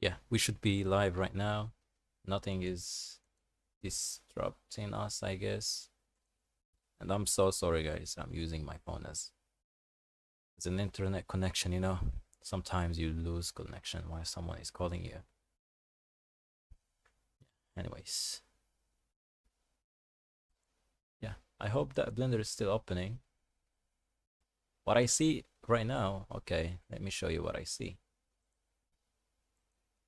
yeah, we should be live right now. Nothing is disrupting us, I guess. And I'm so sorry, guys. I'm using my phone as an internet connection, you know. Sometimes you lose connection while someone is calling you. Anyways, yeah, I hope that Blender is still opening. What I see right now, okay, let me show you what I see.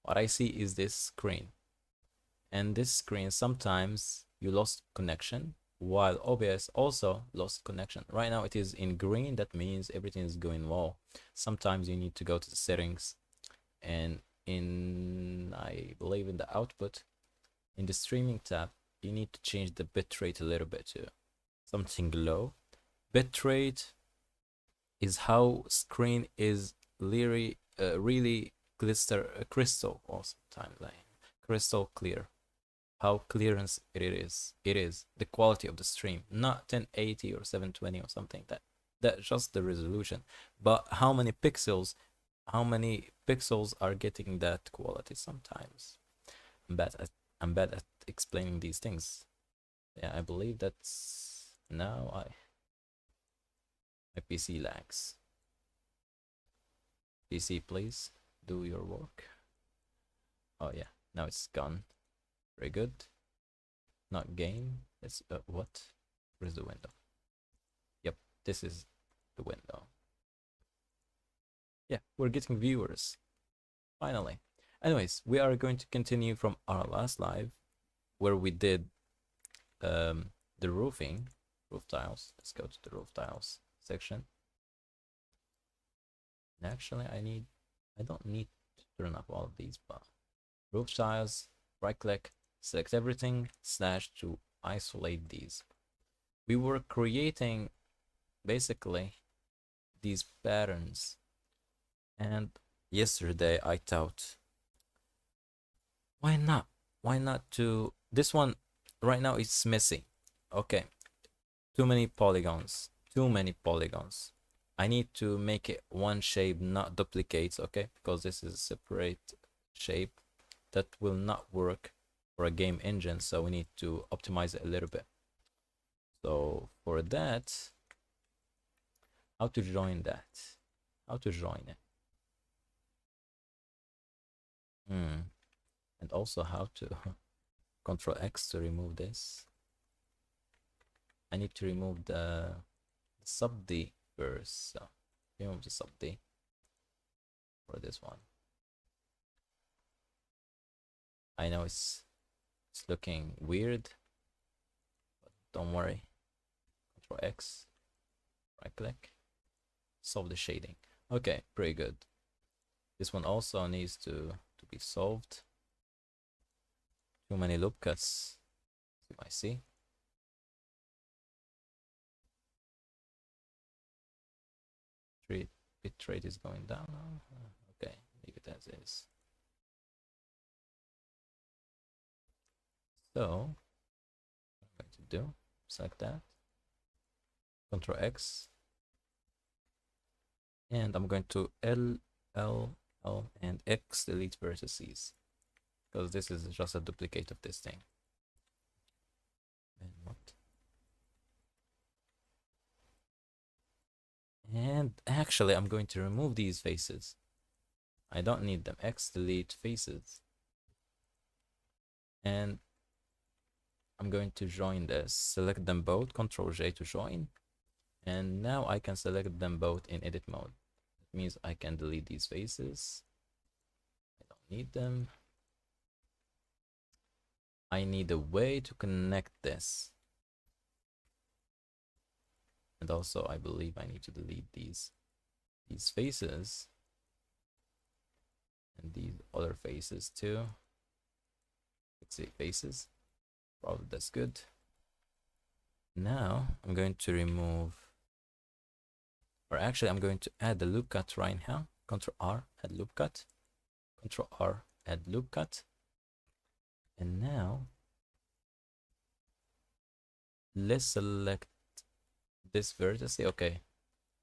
What I see is this screen. And this screen, sometimes you lost connection, while OBS also lost connection. Right now it is in green, that means everything is going well. Sometimes you need to go to the settings, and I believe in the output, in the streaming tab, you need to change the bitrate a little bit to something low. Bitrate is how screen is really crystal, or sometimes like crystal clear. How clearance it is the quality of the stream, not 1080 or 720 or something. That's just the resolution, but how many pixels are getting that quality. Sometimes I'm bad at explaining these things. Yeah, I believe that's now my PC lags. PC, please do your work. Oh yeah, now it's gone. Very good. Not game. It's what? Where's the window? Yep, this is the window. Yeah, we're getting viewers. Finally. Anyways, we are going to continue from our last live where we did the roof tiles. Let's go to the roof tiles section. And actually, I don't need to turn up all of these, but roof tiles, right click, select everything, slash to isolate these. We were creating basically these patterns, and yesterday I thought, why not to this one. Right now it's messy. Okay, too many polygons. I need to make it one shape, not duplicates. Okay, because this is a separate shape that will not work for a game engine, so we need to optimize it a little bit. So for that, how to join it, and also how to Control X to remove this. I need to remove the sub D first, so remove the sub D for this one. I know it's looking weird, but don't worry. Control X, right click, solve the shading. Okay, pretty good. This one also needs to be solved. Too many loop cuts, you might see. Bitrate is going down now. Okay, leave it as is. So what I'm going to do, select that, Control X, and I'm going to L and X delete vertices, because this is just a duplicate of this thing. And what? And actually, I'm going to remove these faces. I don't need them. X delete faces. And I'm going to join this. Select them both. Control J to join. And now I can select them both in edit mode. That means I can delete these faces. I don't need them. I need a way to connect this. And also, I believe I need to delete these faces and these other faces too. Let's see, faces. Probably that's good. Now I'm going to remove, or actually I'm going to add the loop cut right now. Control R, add loop cut. Control R, add loop cut. And now let's select this vertex. Okay,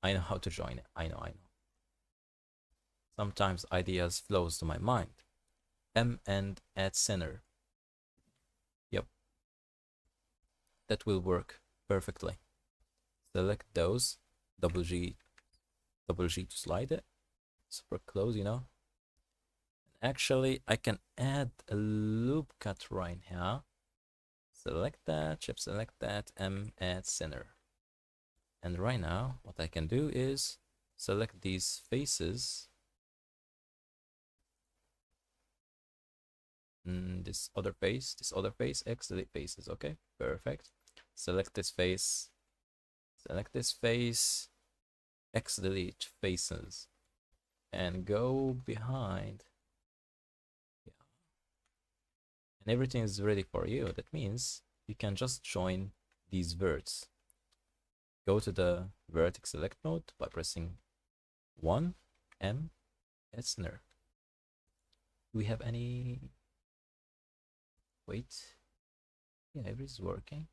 I know how to join it. I know. Sometimes ideas flows to my mind. M and add center. Yep, that will work perfectly. Select those, double G to slide it, super close, you know. Actually, I can add a loop cut right here. Select that, shift select that, M, add center. And right now, what I can do is select these faces. This other face, X, delete faces, okay, perfect. Select this face, X, delete faces, and go behind. Yeah. And everything is ready for you. That means you can just join these verts. Go to the vertex select mode by pressing 1, M, Esner. Do we have any? Wait. Yeah, everything's working.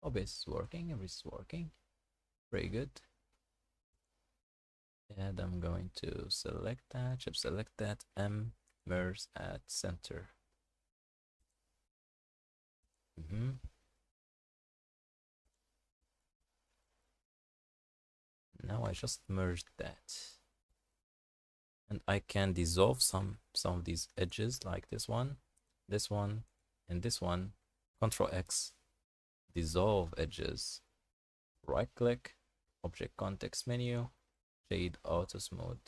OBS is working, everything's working. Very good. And I'm going to select that, shift select that, M, merge at center. Now I just merged that. And I can dissolve some of these edges, like this one, and this one. Control X, dissolve edges. Right click, object context menu, shade auto smooth.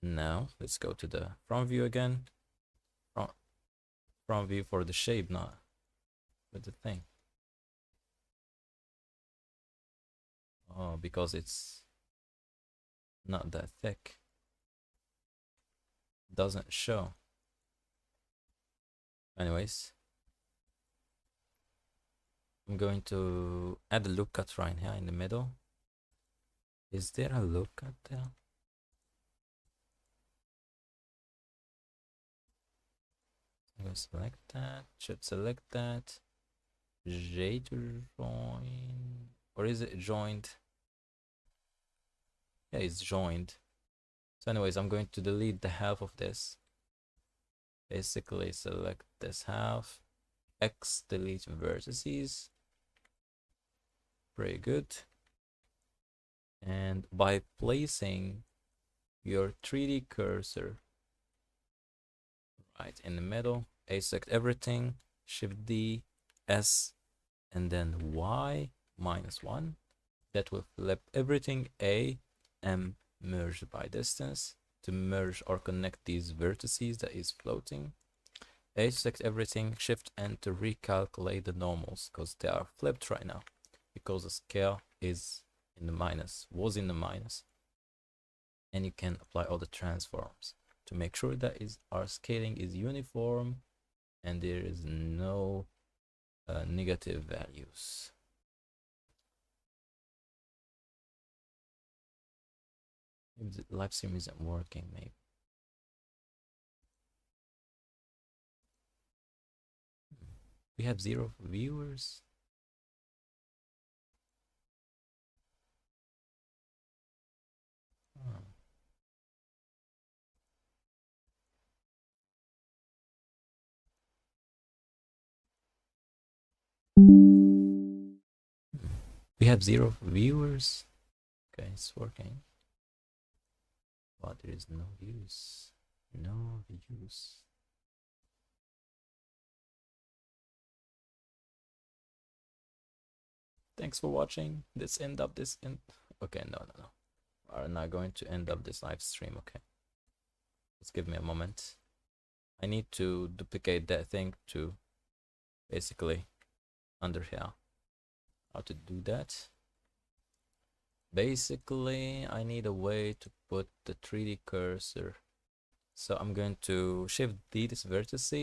And now let's go to the front view again. Front view for the shape, not with the thing. Oh, because it's not that thick. Doesn't show. Anyways, I'm going to add a loop cut right here in the middle. Is there a loop cut there? I'm going to select that, should select that. J to join, or is it joined? Yeah, it's joined. So anyways, I'm going to delete the half of this. Basically select this half, X, delete vertices. Very good. And by placing your 3D cursor right in the middle, A, select everything, Shift D, S, and then Y -1. That will flip everything. A, M, merge by distance to merge or connect these vertices that is floating. A, select everything, Shift N to recalculate the normals because they are flipped right now because the scale is in the minus, was in the minus. And you can apply all the transforms to make sure that our scaling is uniform and there is no negative values. Maybe the live stream isn't working, maybe. We have 0 viewers. Oh. We have 0 viewers. Okay, it's working. But there is no views. No views. Thanks for watching. Let's end up this in. Okay, no. We're not going to end up this live stream. Okay. Just give me a moment. I need to duplicate that thing to basically under here. How to do that? Basically, I need a way to put the 3D cursor. So I'm going to Shift D this vertex,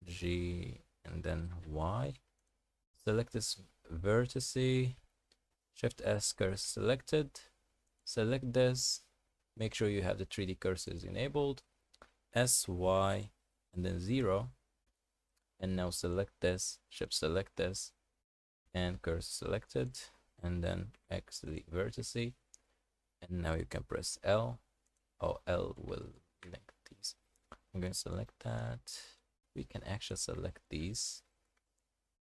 G, and then Y. Select this vertex, Shift S cursor selected. Select this. Make sure you have the 3D cursors enabled. S, Y, and then 0. And now select this, Shift select this, and cursor selected, and then X, delete vertice. And now you can press L. L will link these. I'm going to select that. We can actually select these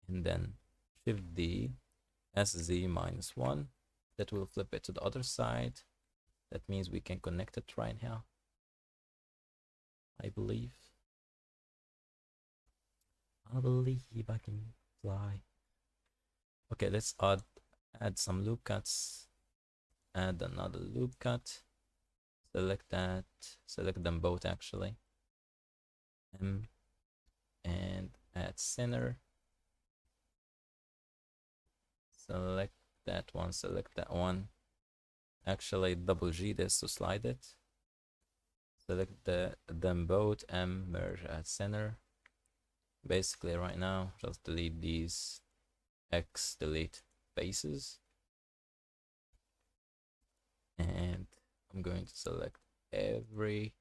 and then Shift D, SZ -1. That will flip it to the other side. That means we can connect it right now, I believe. I believe I can fly. Okay, let's add some loop cuts. Add another loop cut. Select that. Select them both actually. And add center. Select that one. Select that one. Actually, double G this to slide it. Select them both. Merge at center. Basically, right now, just delete these. X delete faces. And I'm going to select everything.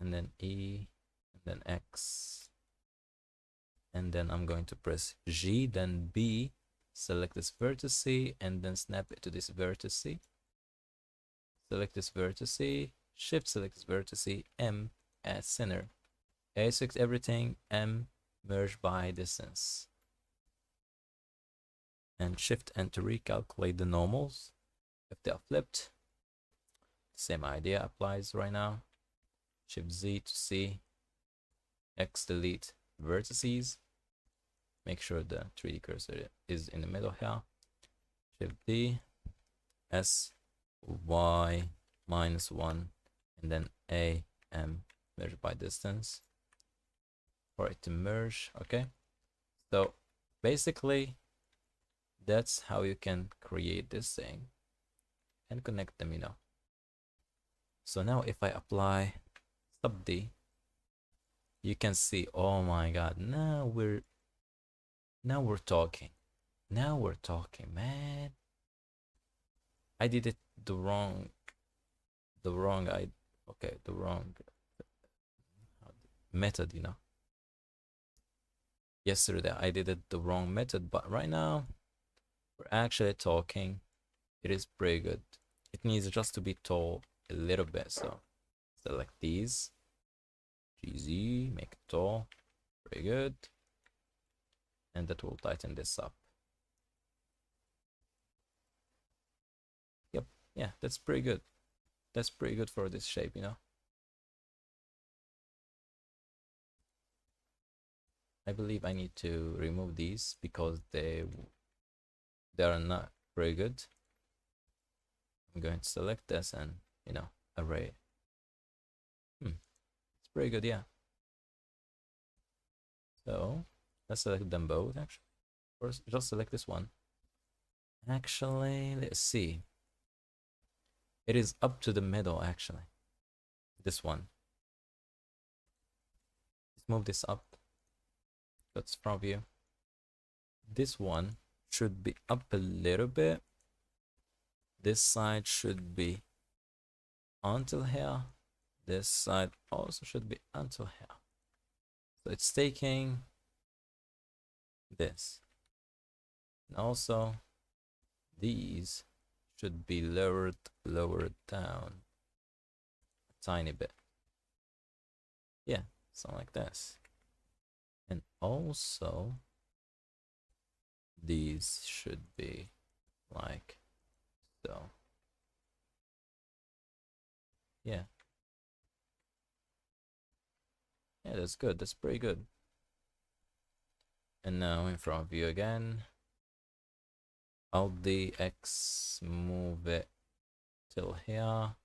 And then E. And then X. And then I'm going to press G, then B. Select this vertex and then snap it to this vertex. Select this vertex. Shift select this vertex. M at center. A select everything. M merge by distance. And Shift and to recalculate the normals. If they are flipped, same idea applies right now. Shift Z to C. X delete vertices. Make sure the 3D cursor is in the middle here. Shift D, S, Y -1, and then A, M, merge by distance for it to merge. Okay, so basically that's how you can create this thing and connect them, you know. So now if I apply sub D, you can see, oh my god, now we're talking. Now we're talking, man. I did it the wrong method, you know. Yesterday I did it the wrong method, but right now we're actually talking. It is pretty good. It needs just to be tall a little bit, so select these. GZ, make it tall. Pretty good. And that will tighten this up. Yep, yeah, that's pretty good. That's pretty good for this shape, you know. I believe I need to remove these because they are not very good. I'm going to select this and, you know, array. It's pretty good, yeah. So let's select them both actually. First, just select this one. Actually, let's see. It is up to the middle actually. This one. Let's move this up. That's front view. This one should be up a little bit. This side should be until here. This side also should be until here. So it's taking this. And also these should be lowered down a tiny bit. Yeah, something like this. And also these should be like so. Yeah, that's good. That's pretty good. And now in front view again. Alt D X, move it till here.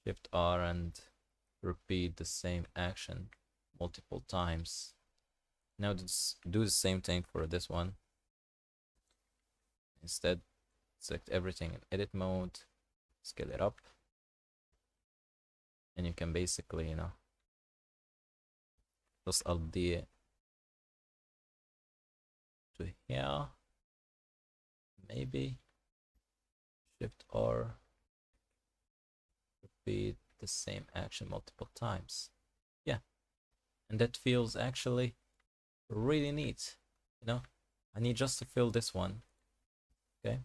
Shift R and repeat the same action multiple times. Now just do the same thing for this one. Instead, select everything in edit mode, scale it up, and you can basically, you know, just Alt D to here, maybe Shift R, repeat the same action multiple times. Yeah, and that feels actually really neat, you know. I need just to fill this one. Okay,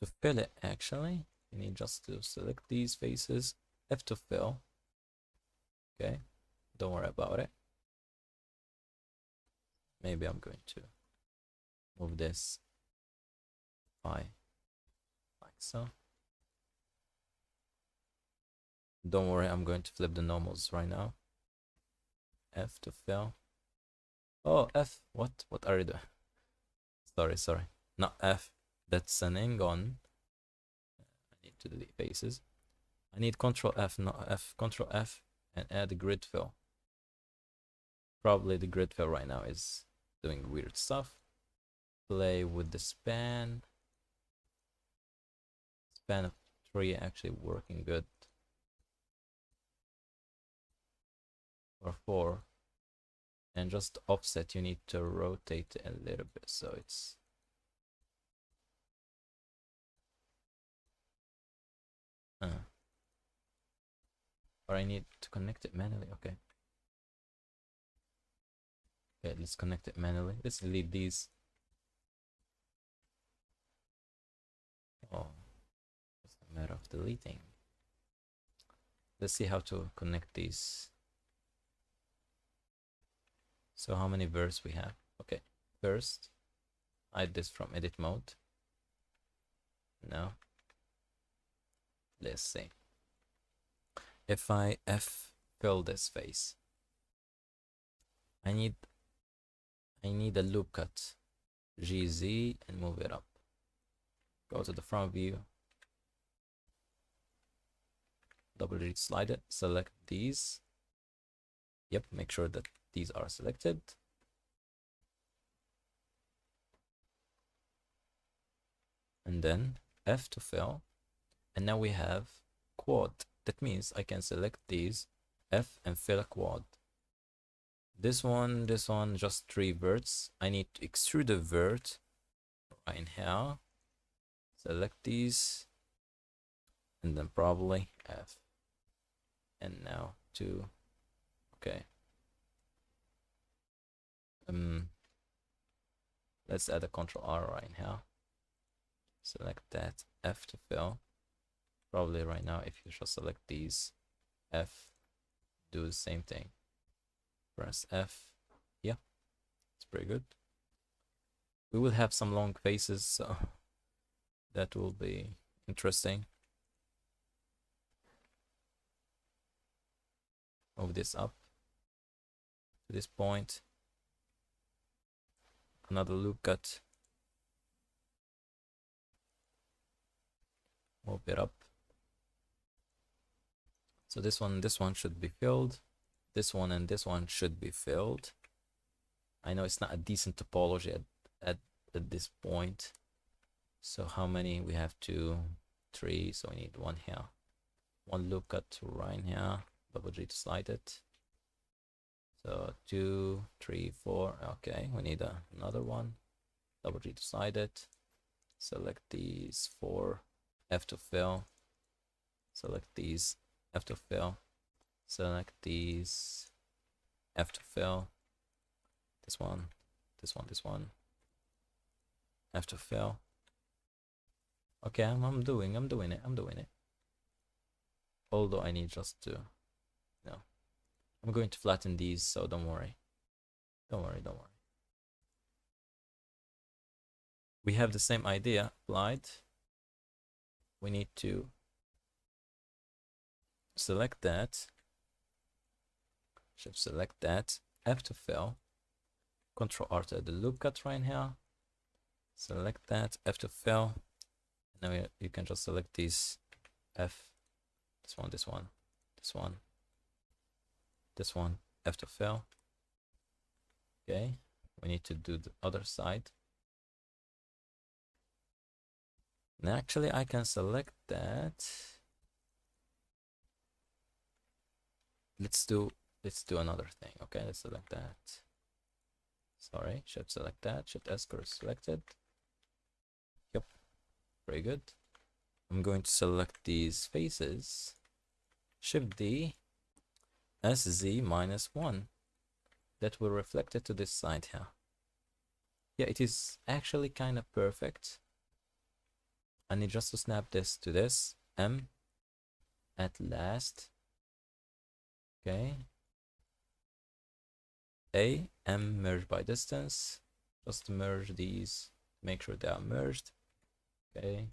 To fill it, actually, you need just to select these faces, F to fill. Okay, don't worry about it. Maybe I'm going to move this like so. Don't worry, I'm going to flip the normals right now. F to fill. Oh, F. What are you doing? Sorry. Not F. That's an Ingon. I need to delete faces. I need Control F, not F. Control F and add the grid fill. Probably the grid fill right now is doing weird stuff. Play with the span. Span of 3 actually working good. Or 4. And just offset, you need to rotate it a little bit so it's or I need to connect it manually. Okay, let's connect it manually. Let's delete these. Oh, it's a matter of deleting. Let's see how to connect these. So how many verse we have? Okay, first hide this from edit mode. Now let's see if I F fill this face. I need a loop cut, GZ, and move it up. Go to the front view, double G slide it, select these. Yep, make sure that these are selected. And then F to fill. And now we have quad. That means I can select these, F, and fill a quad. This one, just 3 verts. I need to extrude a vert right here. Select these, and then probably F. And now 2. Okay. Let's add a Control R right here. Select that, F to fill. Probably right now, if you just select these, F, do the same thing. Press F. Yeah, it's pretty good. We will have some long faces, so that will be interesting. Move this up to this point. Another loop cut. Move it up. So this one should be filled. This one and this one should be filled. I know it's not a decent topology at this point. So how many? We have 2, 3, so we need 1 here. 1 loop cut right here. Double G to slide it. So 2, 3, 4. Okay, we need another one. Double G to slide it. Select these 4. F to fill. Select these. F to fill. Select these. F to fill. This one. F to fill. Okay, I'm doing it. Although I need just to, no. I'm going to flatten these, so don't worry. We have the same idea applied. We need to select that. Should select that. F to fill. Control R to the loop cut right here. Select that. F to fill. And now you can just select these F. This one. F to fill. Okay. We need to do the other side. And actually I can select that. Let's do another thing. Okay, let's select that. Sorry, Shift select that. Shift S selected. Yep, very good. I'm going to select these faces. Shift D, SZ -1. That will reflect it to this side here. Yeah, it is actually kind of perfect. I need just to snap this to this. M at last. Okay. A, M merge by distance. Just merge these. Make sure they are merged. Okay.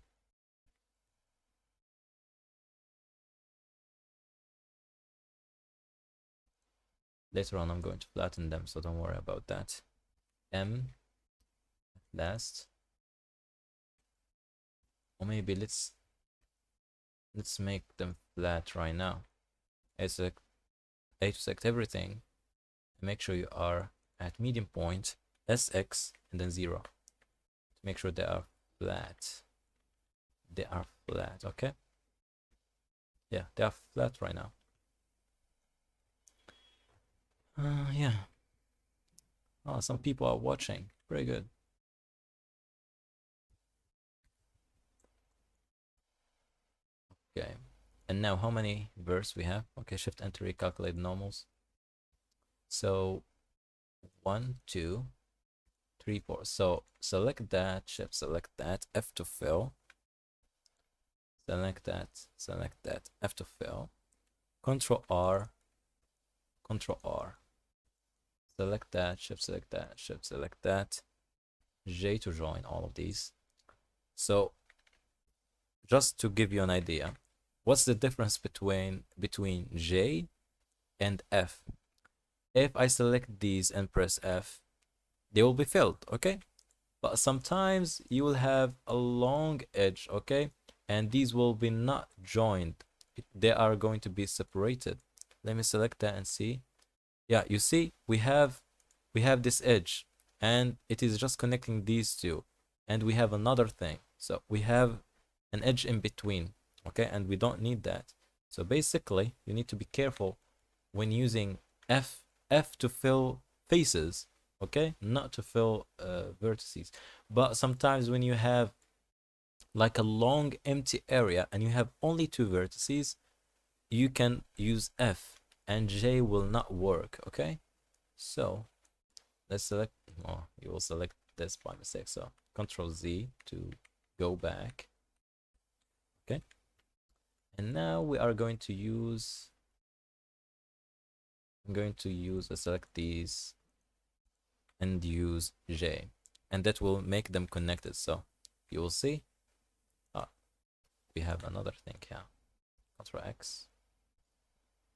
Later on, I'm going to flatten them, so don't worry about that. M last. Or maybe let's make them flat right now. A to select everything. Make sure you are at medium point, SX, and then 0. To make sure they are flat. They are flat, okay? Yeah, they are flat right now. Yeah. Oh, some people are watching. Very good. Okay. And now how many verts we have? Okay, shift enter recalculate normals. So 1, 2, 3, 4. So select that, shift select that, F to fill. Select that, F to fill. Control R, Control R. Select that, shift select that, shift select that. J to join all of these. So just to give you an idea, what's the difference between J and F? If I select these and press F, they will be filled, okay? But sometimes you will have a long edge, okay? And these will be not joined. They are going to be separated. Let me select that and see. Yeah, you see, we have this edge, and it is just connecting these two. And we have another thing. So we have an edge in between, okay? And we don't need that. So basically, you need to be careful when using F to fill faces, okay? Not to fill vertices. But sometimes when you have like a long empty area and you have only 2 vertices, you can use F and J will not work, okay? So let's select, oh, you will select this by mistake. So Control Z to go back. Okay. And now we are going to use, I'm going to use, select these and use J, and that will make them connected. So you will see, we have another thing here. Control X.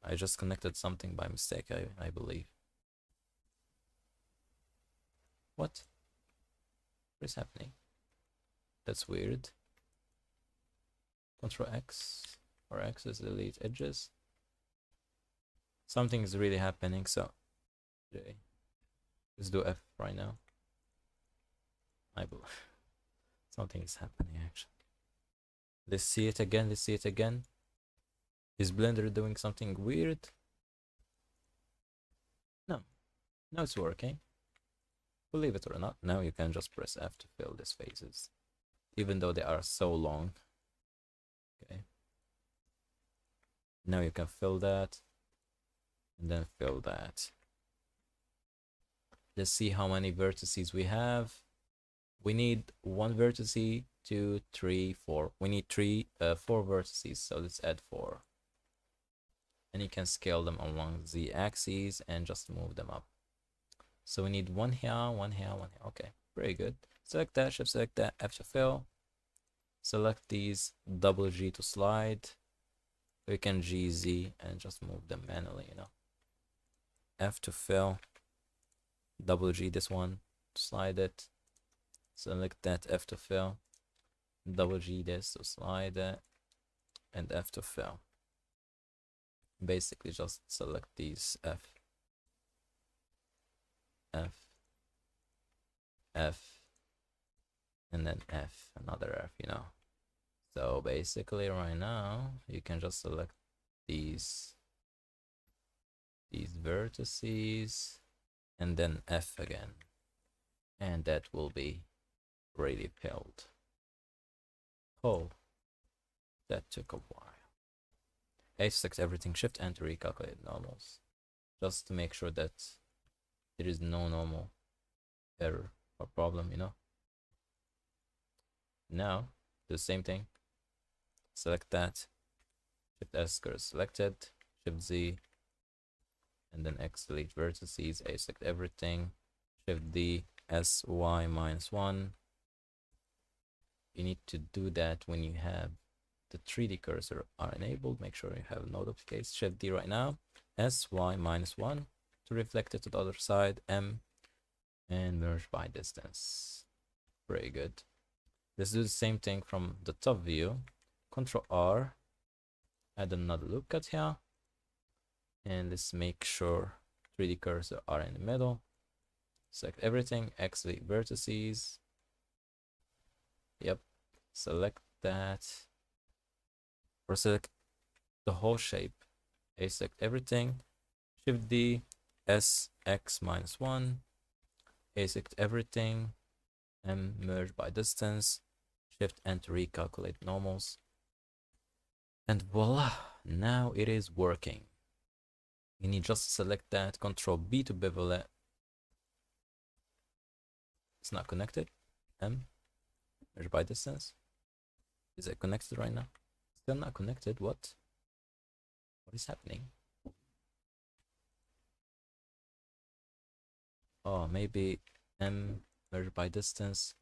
I just connected something by mistake, I believe. What is happening? That's weird. Control X, or X is delete edges. Something is really happening, so J. Let's do F right now. I believe something is happening actually. Let's see it again. Let's see it again. Is Blender doing something weird? No. No, it's working. Believe it or not, now you can just press F to fill these faces, even though they are so long. Okay. Now you can fill that, and then fill that. Let's see how many vertices we have. We need 1 vertice, 2, 3, 4. We need 4 vertices, so let's add 4. And you can scale them along the axes and just move them up. So we need 1 here, 1 here, 1 here. Okay, very good. Select that, shift select that, F to fill. Select these, double G to slide. We can GZ and just move them manually, you know. F to fill, double G this one, slide it. Select that, F to fill, double G this to slide it, and F to fill. Basically just select these F, F, F, and then F, another F, you know. So basically right now you can just select these vertices and then F again, and that will be really filled. Oh, that took a while. I select everything, shift enter recalculate normals, just to make sure that there is no normal error or problem, you know. Now the same thing. Select that. Shift S, cursor selected. Shift Z, and then X, delete vertices. A, select everything. Shift D, S, Y, -1. You need to do that when you have the 3D cursor are enabled. Make sure you have no duplicates. Shift D right now. S, Y, -1 to reflect it to the other side. M, and merge by distance. Very good. Let's do the same thing from the top view. Control R, add another loop cut here, and let's make sure 3D cursor are in the middle. Select everything, X, delete vertices. Yep, select that, or select the whole shape. A, select everything. Shift D, S, X, -1. A, select everything, and merge by distance. Shift and recalculate normals. And voila, now it is working. You need just to select that, Control B to bevel it. It's not connected. M, merge by distance. Is it connected right now? Still not connected. What is happening? Oh, maybe M, merge by distance.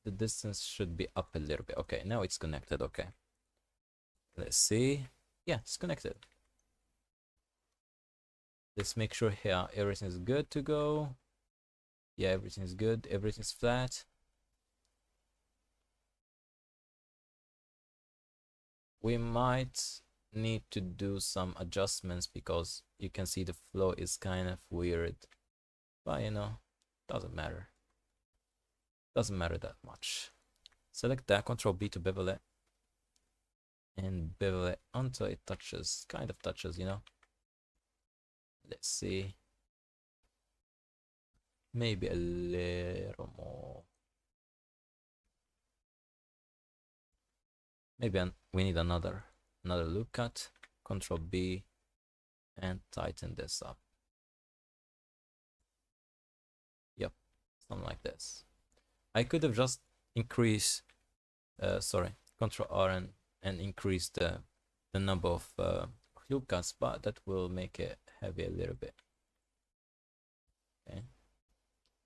The distance should be up a little bit. Okay, now it's connected. Okay, let's see. Yeah, it's connected. Let's make sure here everything is good to go. Yeah, everything is good. Everything's flat. We might need to do some adjustments because you can see the flow is kind of weird, but you know, doesn't matter. Doesn't matter that much. Select that, Control B to bevel it, and bevel it until it touches, kind of touches, you know. Let's see. Maybe a little more. Maybe we need another loop cut. Control B and tighten this up. Yep, something like this. I could have just increased, Control R and increase the number of loop cuts, but that will make it heavy a little bit. Okay,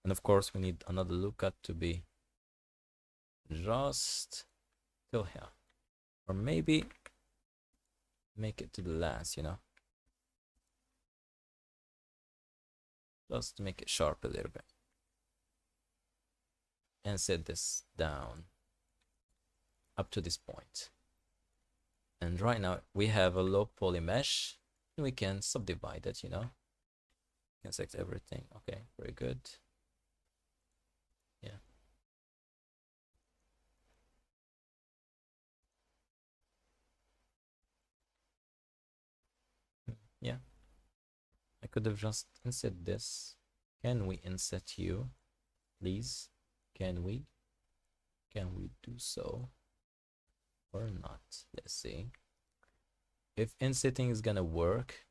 and of course we need another loop cut to be just till here, or maybe make it to the last, you know, just to make it sharp a little bit, and set this down up to this point. And right now we have a low poly mesh, and we can subdivide it, you know. You can select everything. Okay, very good. Yeah. Yeah. I could have just inset this. Can we inset you, please? Can we do so or not? Let's see if insetting is gonna work.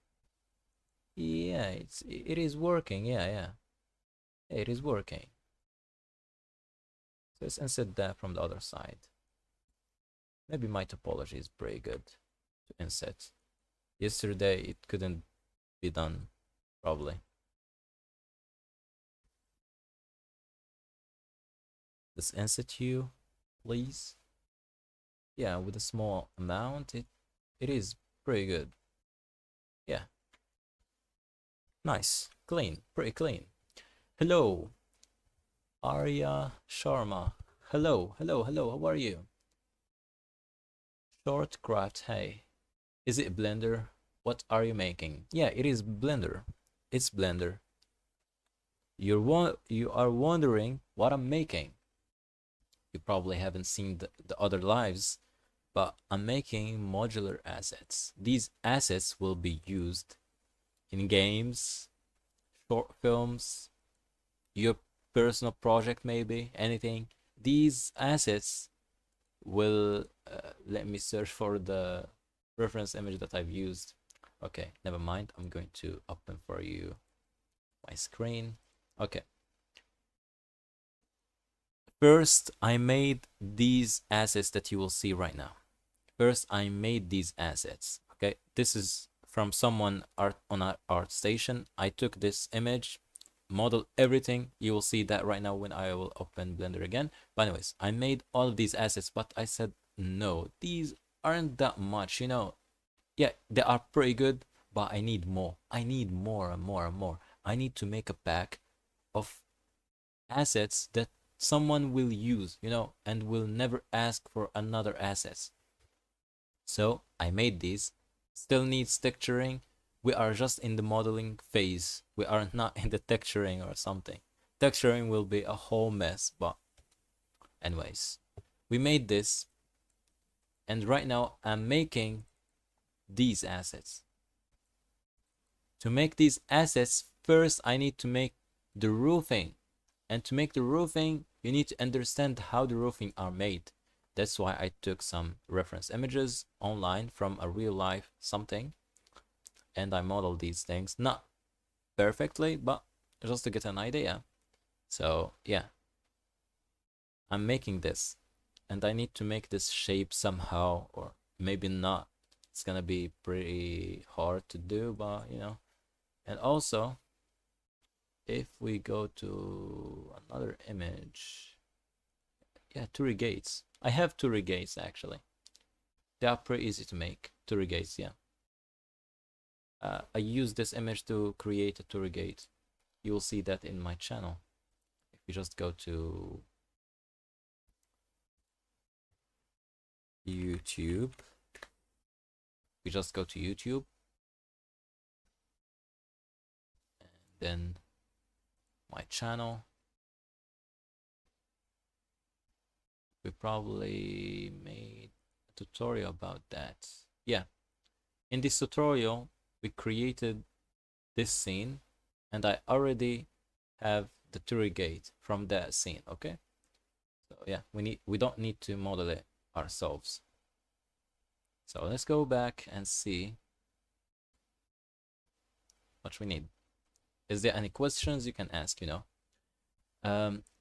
Yeah, it is working. Yeah, it is working. So let's inset that from the other side. Maybe my topology is pretty good to inset. Yesterday it couldn't be done, probably. Let's inset you, please. Yeah, with a small amount, it is pretty good. Yeah. Nice. Clean. Pretty clean. Hello. Arya Sharma. Hello. How are you? Shortcraft. Hey. Is it Blender? What are you making? Yeah, it is Blender. It's Blender. You are wondering what I'm making. You probably haven't seen the other lives, but I'm making modular assets. These assets will be used in games, short films, your personal project, maybe anything. These assets will let me search for the reference image that I've used. Okay, never mind. I'm going to open for you my screen. Okay. First, I made these assets that you will see right now. First, I made these assets. Okay, this is from someone art on our ArtStation. I took this image, model everything. You will see that right now when I will open Blender again. But anyways, I made all of these assets, but I said no, these aren't that much, you know. Yeah, they are pretty good, but I need more. I need more and more and more. I need to make a pack of assets that someone will use, you know, and will never ask for another assets. So I made these. Still needs texturing. We are just in the modeling phase. We are not in the texturing or something. Texturing will be a whole mess, but anyways, we made this, and right now I'm making these assets. To make these assets, first I need to make the roofing. And to make the roofing, you need to understand how the roofing are made. That's why I took some reference images online from a real life something. And I modeled these things, not perfectly, but just to get an idea. So yeah, I'm making this. And I need to make this shape somehow, or maybe not. It's gonna be pretty hard to do, but you know. And also, if we go to another image, yeah, Turi gates. I have Turi gates actually. They are pretty easy to make. Turi gates, yeah. I use this image to create a Turi gate. You will see that in my channel. If you just go to YouTube, we just go to YouTube, and then my channel. We probably made a tutorial about that. Yeah, in this tutorial we created this scene, and I already have the Turi gate from that scene. Okay, so yeah, we don't need to model it ourselves. So let's go back and see what we need. Is there any questions you can ask, you know?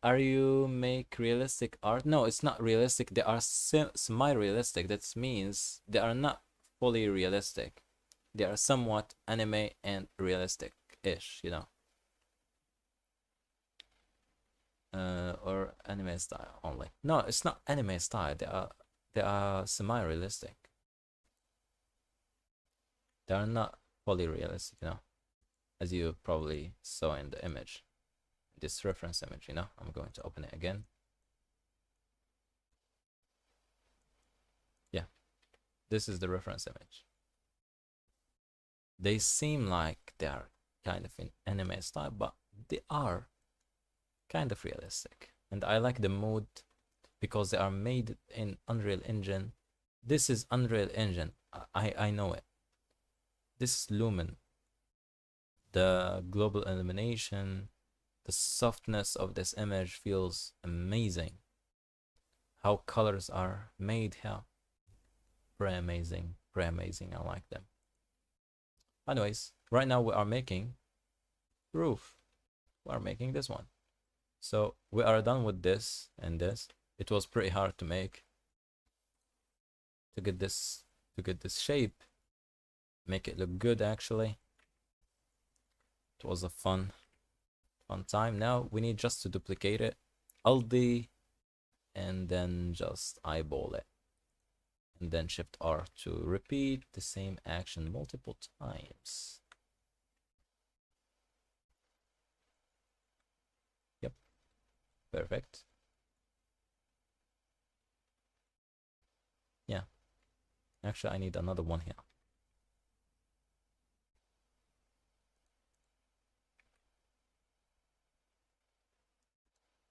Are you make realistic art? No, it's not realistic. They are semi-realistic. That means they are not fully realistic. They are somewhat anime and realistic-ish, you know. Or anime style only. No, it's not anime style. They are semi-realistic. They are not fully realistic, you know, as you probably saw in the image. This reference image, you know. I'm going to open it again. Yeah, this is the reference image. They seem like they are kind of in anime style, but they are kind of realistic. And I like the mood because they are made in Unreal Engine. This is Unreal Engine. I know it. This is Lumen. The global illumination, the softness of this image feels amazing. How colors are made here, pretty amazing, pretty amazing. I like them. Anyways, right now we are making roof. We are making this one. So we are done with this and this. It was pretty hard to make, to get this shape, make it look good. Actually, it was a fun time. Now we need just to duplicate it, Alt D, and then just eyeball it, and then Shift R to repeat the same action multiple times. Yep, perfect. Yeah, actually I need another one here.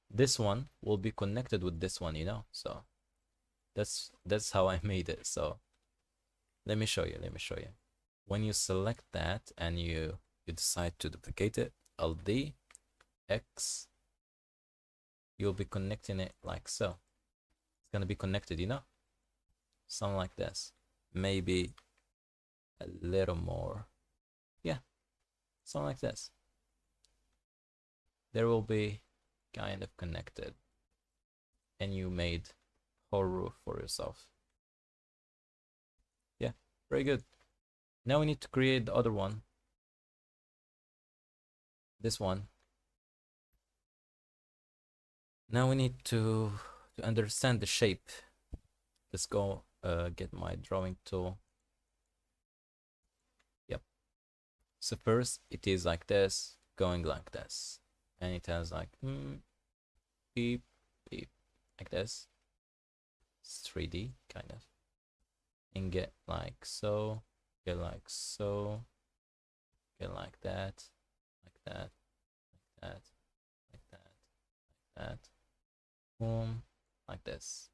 This one will be connected with this one, you know, so that's how I made it. So let me show you. When you select that and you decide to duplicate it, Alt D, X, you'll be connecting it like so. It's gonna be connected, you know, something like this. Maybe a little more. Yeah, something like this. There will be kind of connected. and you made whole roof for yourself. Yeah, very good. Now we need to create the other one. This one. Now we need to understand the shape. Let's go get my drawing tool. Yep. So first it is like this, going like this. And it has like beep, beep, like this. It's 3D kind of. And get like so, get like so, get like that, like that, like that, like that, like that. Boom, like this.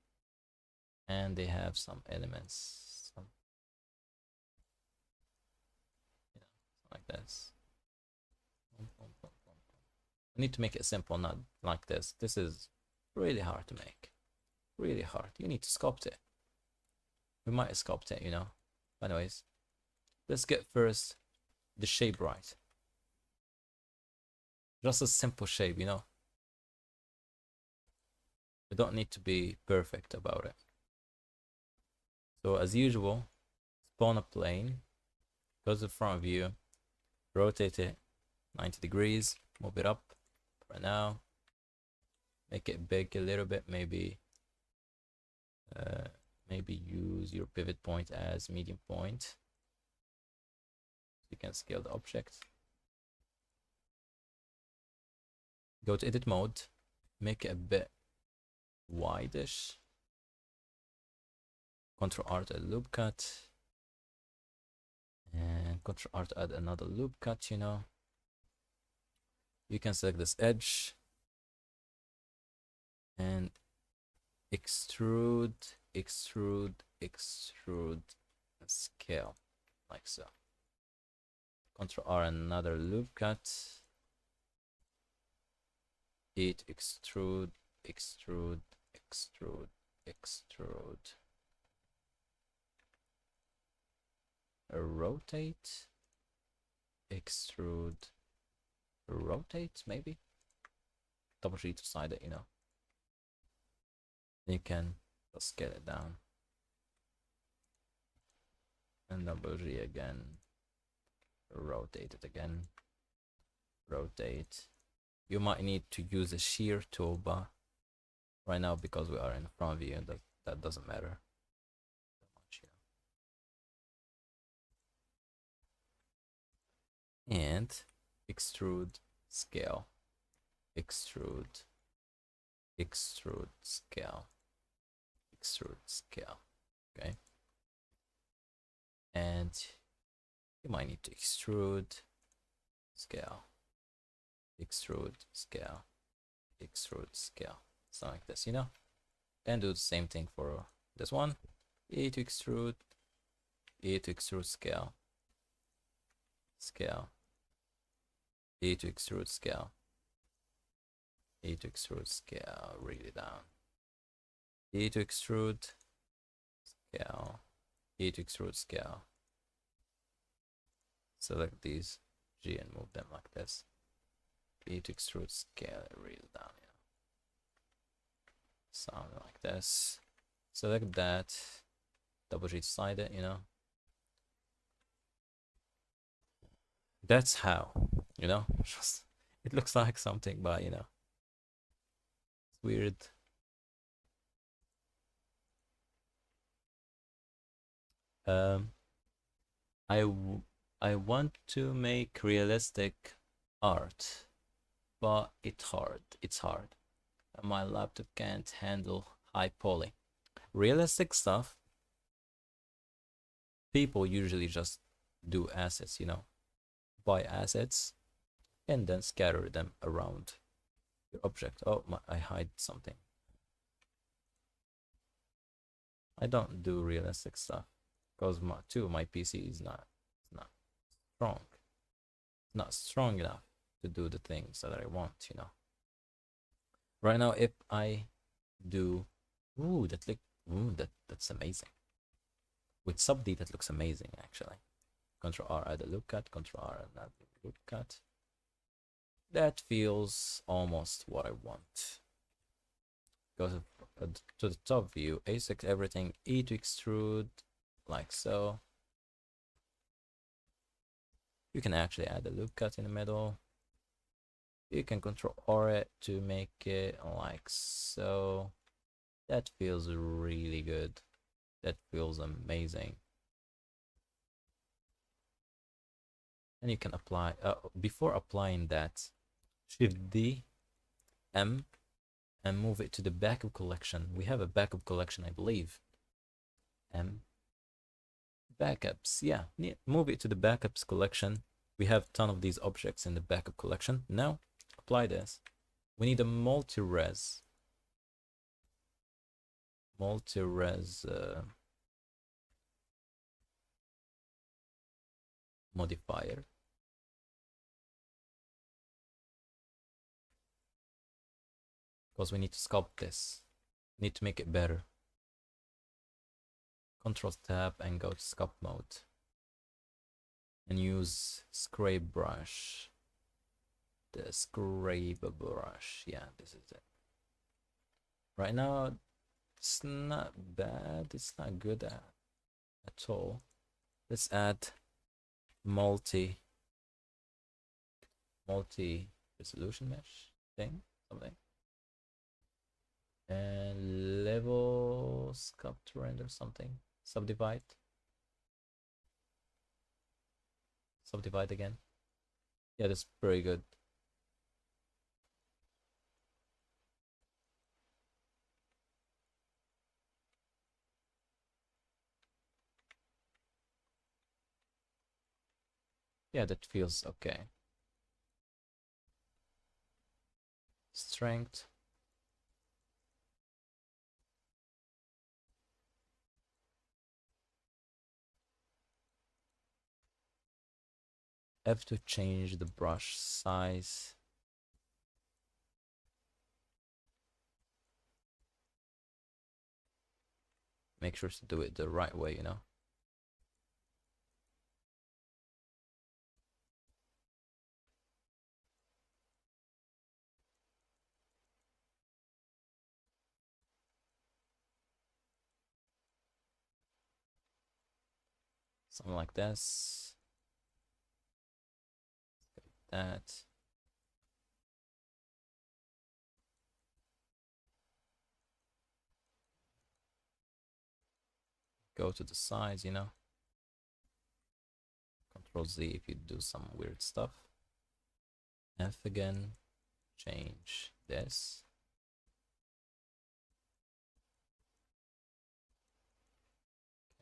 And they have some elements, some, you know, like this. Boom, boom, boom, boom, boom. We need to make it simple, not like this. This is really hard to make. Really hard. You need to sculpt it. We might sculpt it, you know. Anyways, let's get first the shape right. Just a simple shape, you know. We don't need to be perfect about it. So as usual, spawn a plane, go to the front view, rotate it 90 degrees, move it up for now, make it big a little bit, maybe use your pivot point as medium point. You can scale the object. Go to edit mode, make it a bit wide-ish. Ctrl R to add loop cut. And Ctrl R to add another loop cut, you know. You can select this edge and extrude, extrude, extrude, and scale, like so. Ctrl R, another loop cut. It extrude, extrude, extrude, extrude. Rotate, extrude, rotate, maybe. Double G to side it, you know. You can just scale it down. And double G again. Rotate it again. Rotate. You might need to use a shear tool, but right now, because we are in front view, that doesn't matter much, you know. And extrude, scale, extrude, extrude, scale, extrude, scale. Okay. And you might need to extrude, scale, extrude, scale, extrude, scale. Something like this, you know. And do the same thing for this one. E to extrude, E to extrude, scale, scale, E to extrude, scale, E to extrude, scale, really down. E to extrude, scale, E to extrude, scale. Select these G and move them like this. E to extrude, scale it really down, you know. Something like this. Select that, double G to slide it, you know. That's how, you know. Just it looks like something, but you know, it's weird. I want to make realistic art, but it's hard. My laptop can't handle high poly. Realistic stuff, people usually just do assets, you know, buy assets and then scatter them around your object. Oh, I hide something. I don't do realistic stuff because my PC is not strong. Not strong enough to do the things that I want, you know. Right now, if I do, that's amazing. With sub D, that looks amazing actually. Control R, add a loop cut. Control R, add a loop cut. That feels almost what I want. Go to to the top view, A6 everything, E to extrude, like so. You can actually add a loop cut in the middle. You can control R it to make it like so. That feels really good. That feels amazing. And you can apply, before applying that, Shift D, M, and move it to the backup collection. We have a backup collection, I believe. M, backups, yeah, move it to the backups collection. We have a ton of these objects in the backup collection. Now, apply this. We need a multi-res modifier. Because we need to sculpt this. We need to make it better. Control tab and go to sculpt mode. And use scrape brush. The scrape brush. Yeah, this is it. Right now, it's not bad. It's not good at all. Let's add multi resolution mesh thing, something. And level sculpt render something. Subdivide again. Yeah, that's pretty good. Yeah, that feels okay. Strength. F to change the brush size. Make sure to do it the right way, you know. Something like this. That. Go to the sides, you know. Control Z if you do some weird stuff. F again. Change this.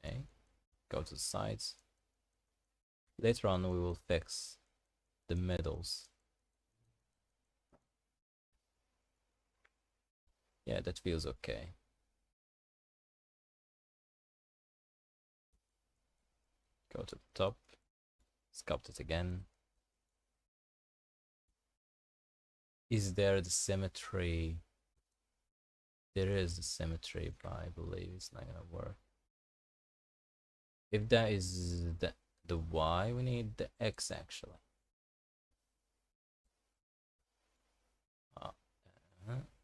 Okay. Go to the sides. Later on we will fix the middles. Yeah, that feels okay. Go to the top. Sculpt it again. Is there the symmetry? There is the symmetry, but I believe it's not gonna work. If that is the Y, we need the X actually.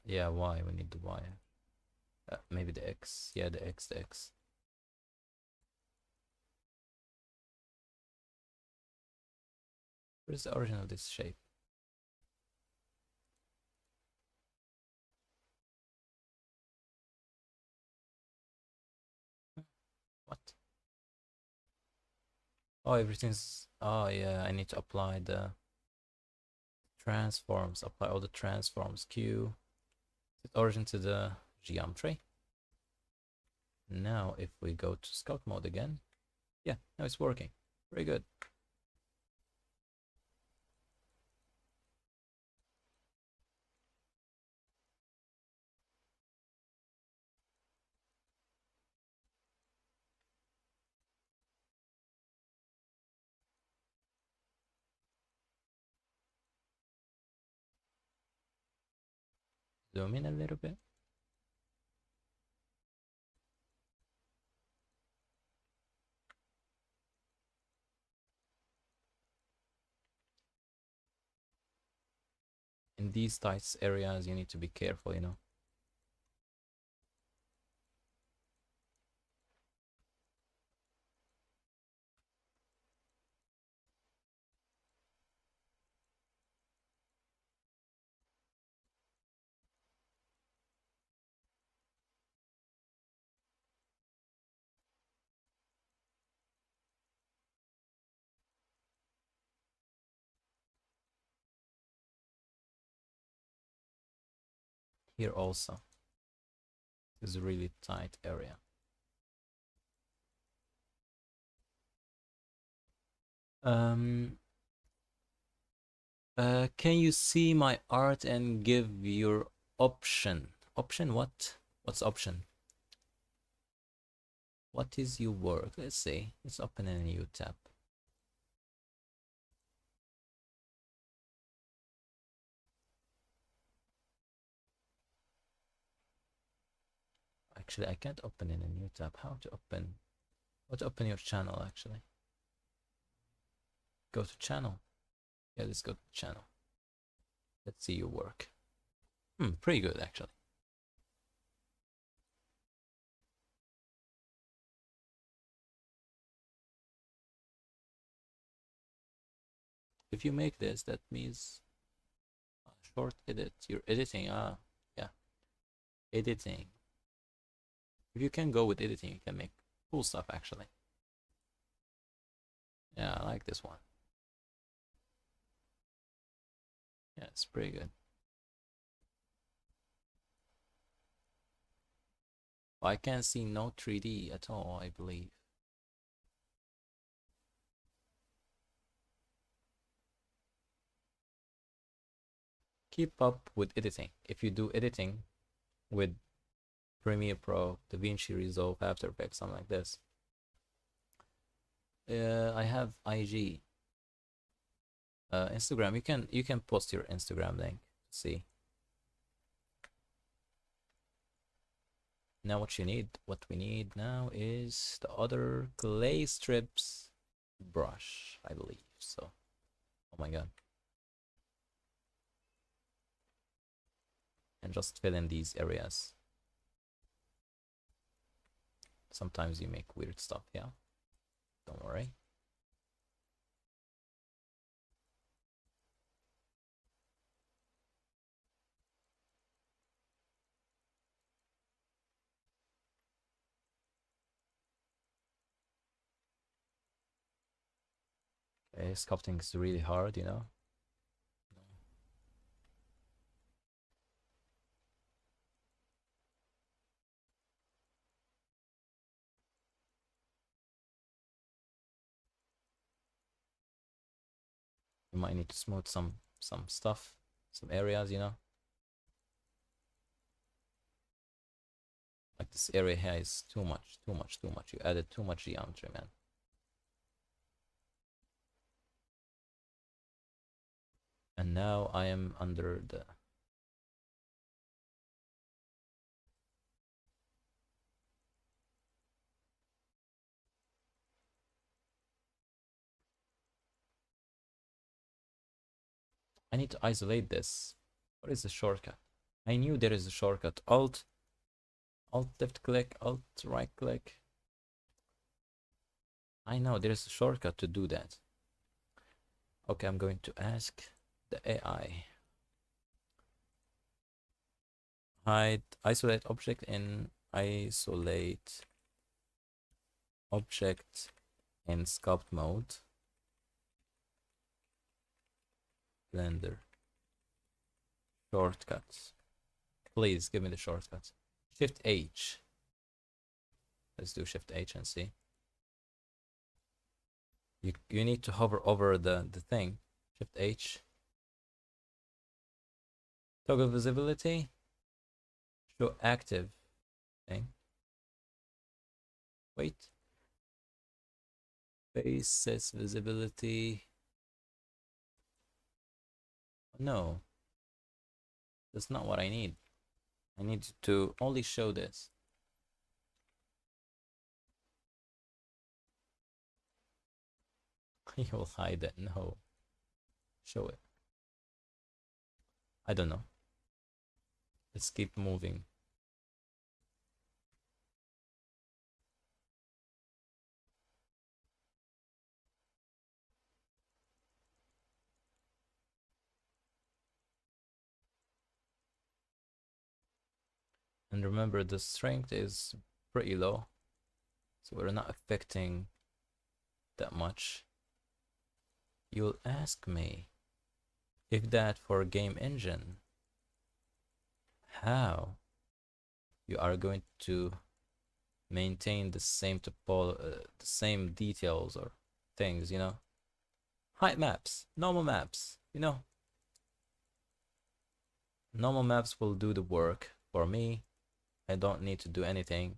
Yeah, Y, we need the Y. Maybe the X. Yeah, the X. Where's the origin of this shape? What? Oh, everything's... Oh, yeah, I need to apply the transforms. Apply all the transforms. Q. Set origin to the geometry. Now, if we go to sculpt mode again, yeah, now it's working. Very good. Zoom in a little bit. In these tight areas, you need to be careful, you know. Here also. This is a really tight area. Can you see my art and give your option? Option what? What's option? What is your work? Let's see. Let's open a new tab. Actually, I can't open in a new tab. How to open? How to open your channel actually? Go to channel. Yeah, let's go to channel. Let's see your work. Pretty good actually. If you make this, that means short edit. You're editing. Yeah, editing. If you can go with editing, you can make cool stuff actually. Yeah, I like this one. Yeah, it's pretty good. I can't see no 3D at all, I believe. Keep up with editing. If you do editing with Premiere Pro, DaVinci Resolve, After Effects, something like this. I have IG. Instagram. You can post your Instagram link. See. Now what we need now is the other clay strips brush, I believe. So, oh my god. And just fill in these areas. Sometimes you make weird stuff, yeah. Don't worry. Okay, sculpting is really hard, you know. You might need to smooth some stuff, some areas, you know. Like this area here is too much. You added too much geometry, man. And now I am under the I need to isolate this. What is the shortcut? I knew there is a shortcut. Alt left click, Alt right click. I know there is a shortcut to do that. Okay, I'm going to ask the AI. Hide isolate object in isolate object in sculpt mode. Blender. Shortcuts. Please give me the shortcuts. Shift H. Let's do Shift H and see. You need to hover over the thing. Shift H. Toggle visibility. Show active thing. Wait. Faces visibility. No. That's not what I need. I need to only show this. You will hide it. No. Show it. I don't know. Let's keep moving. And remember, the strength is pretty low, so we're not affecting that much. You'll ask me if that for game engine how you are going to maintain the same the same details or things, you know. Height maps, normal maps, you know. Normal maps will do the work for me. I don't need to do anything.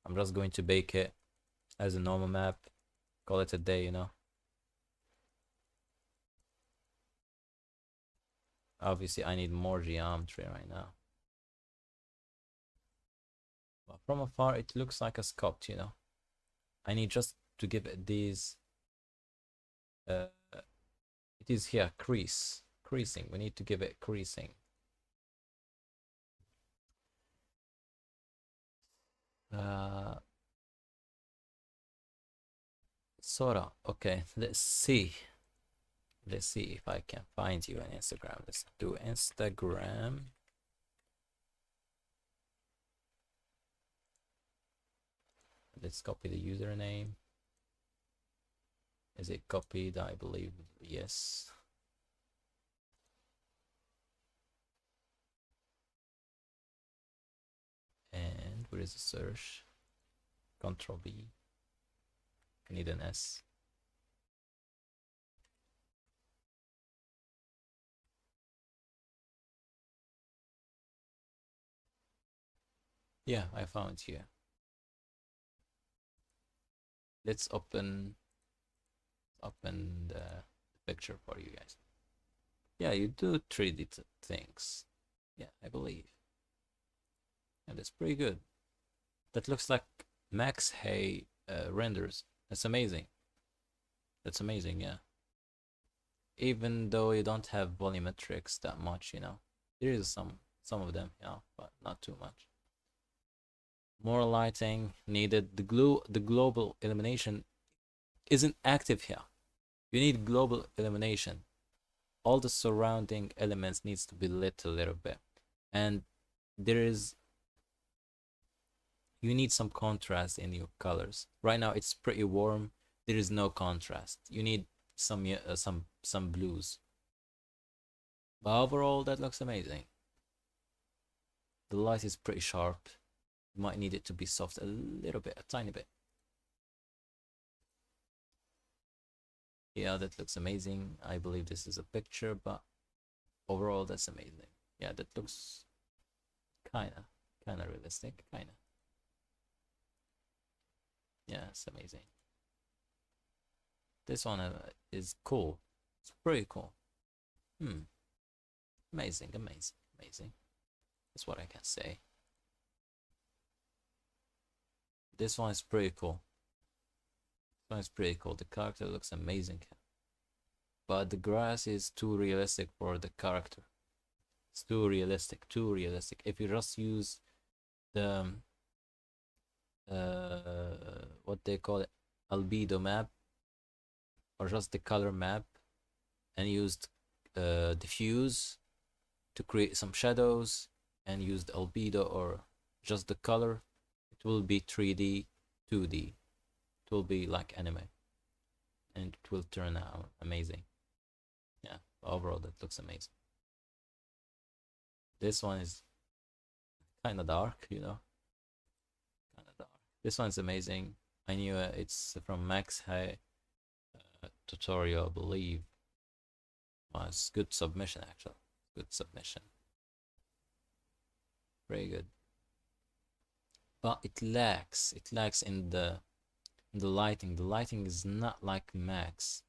I'm just going to bake it as a normal map, call it a day, you know. Obviously I need more geometry right now, but from afar it looks like a sculpt, you know. I need just to give it these it is here creasing. We need to give it creasing. Sora. Okay, let's see. Let's see if I can find you on Instagram. Let's do Instagram. Let's copy the username. Is it copied? I believe yes. And where is the search? Control V. I need an S. Yeah, I found here. Let's open the picture for you guys. Yeah, you do 3D things. Yeah, I believe. And it's pretty good. That looks like Max Hay renders. That's amazing. That's amazing, yeah. Even though you don't have volumetrics that much, you know. There is some of them, yeah, but not too much. More lighting needed. The global illumination isn't active here. You need global illumination. All the surrounding elements needs to be lit a little bit. And there is you need some contrast in your colors. Right now it's pretty warm. There is no contrast. You need some blues. But overall that looks amazing. The light is pretty sharp. You might need it to be soft a little bit, a tiny bit. Yeah, that looks amazing. I believe this is a picture, but overall that's amazing. Yeah, that looks kinda realistic, kinda. Yeah, it's amazing. This one is cool. It's pretty cool. Amazing, amazing, amazing. That's what I can say. This one is pretty cool. This one is pretty cool. The character looks amazing. But the grass is too realistic for the character. It's too realistic, too realistic. If you just use the what they call it, albedo map, or just the color map, and used diffuse to create some shadows, and used albedo or just the color, it will be 3D, 2D. It will be like anime, and it will turn out amazing. Yeah, overall that looks amazing. This one is kind of dark, you know, kind of dark. This one's amazing. I knew it's from Max Hay tutorial, I believe. Well, it's good submission actually. Good submission. Very good. But it lacks in the lighting. The lighting is not like Max.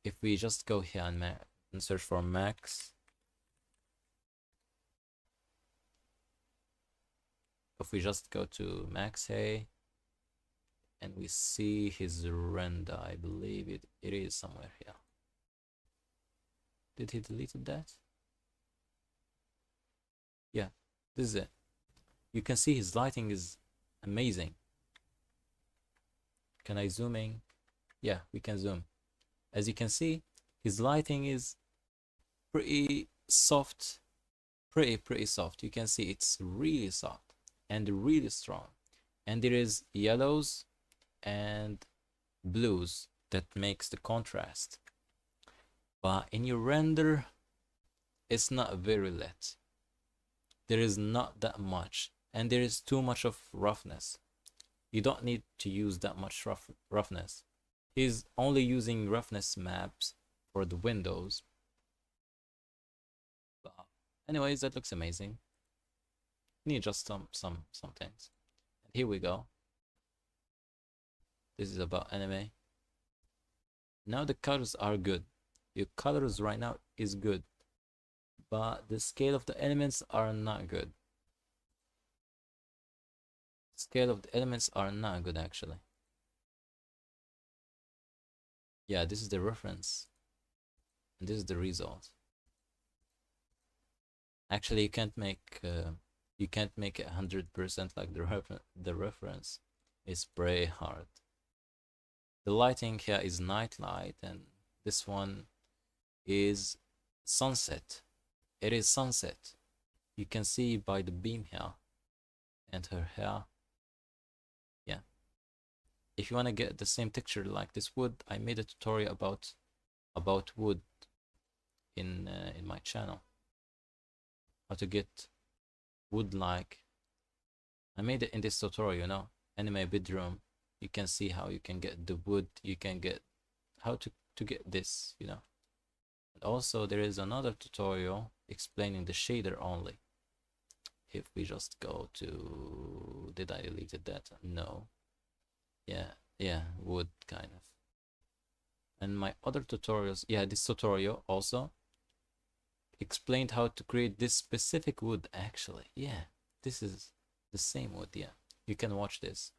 If we just go here and search for Max, if we just go to Max Hay and we see his render, I believe it is somewhere here. Did he delete that? Yeah, this is it. You can see his lighting is amazing. Can I zoom in? Yeah, we can zoom. As you can see, his lighting is pretty soft, pretty soft. You can see it's really soft and really strong. And there is yellows and blues that makes the contrast. But in your render, it's not very lit. there is not that much, and there is too much of roughness. You don't need to use that much roughness. He's only using roughness maps for the windows. But anyways, that looks amazing. Need just some things. And here we go. This is about anime. Now the colors are good. Your colors right now is good, but the scale of the elements are not good. Scale of the elements are not good actually. Yeah, this is the reference, and this is the result. Actually, you can't make it 100% like the reference. It's very hard. The lighting here is night light, and this one is sunset. It is sunset. You can see by the beam here and her hair. Yeah. If you want to get the same texture like this wood, I made a tutorial about wood in my channel. How to get wood like. I made it in this tutorial, you know, anime bedroom. You can see how you can get the wood. You can get how to get this, you know. And also there is another tutorial explaining the shader only. If we just go to, did I deleted that? No. Yeah, wood kind of. And my other tutorials, yeah, this tutorial also explained how to create this specific wood actually. Yeah, this is the same wood. Yeah, you can watch this.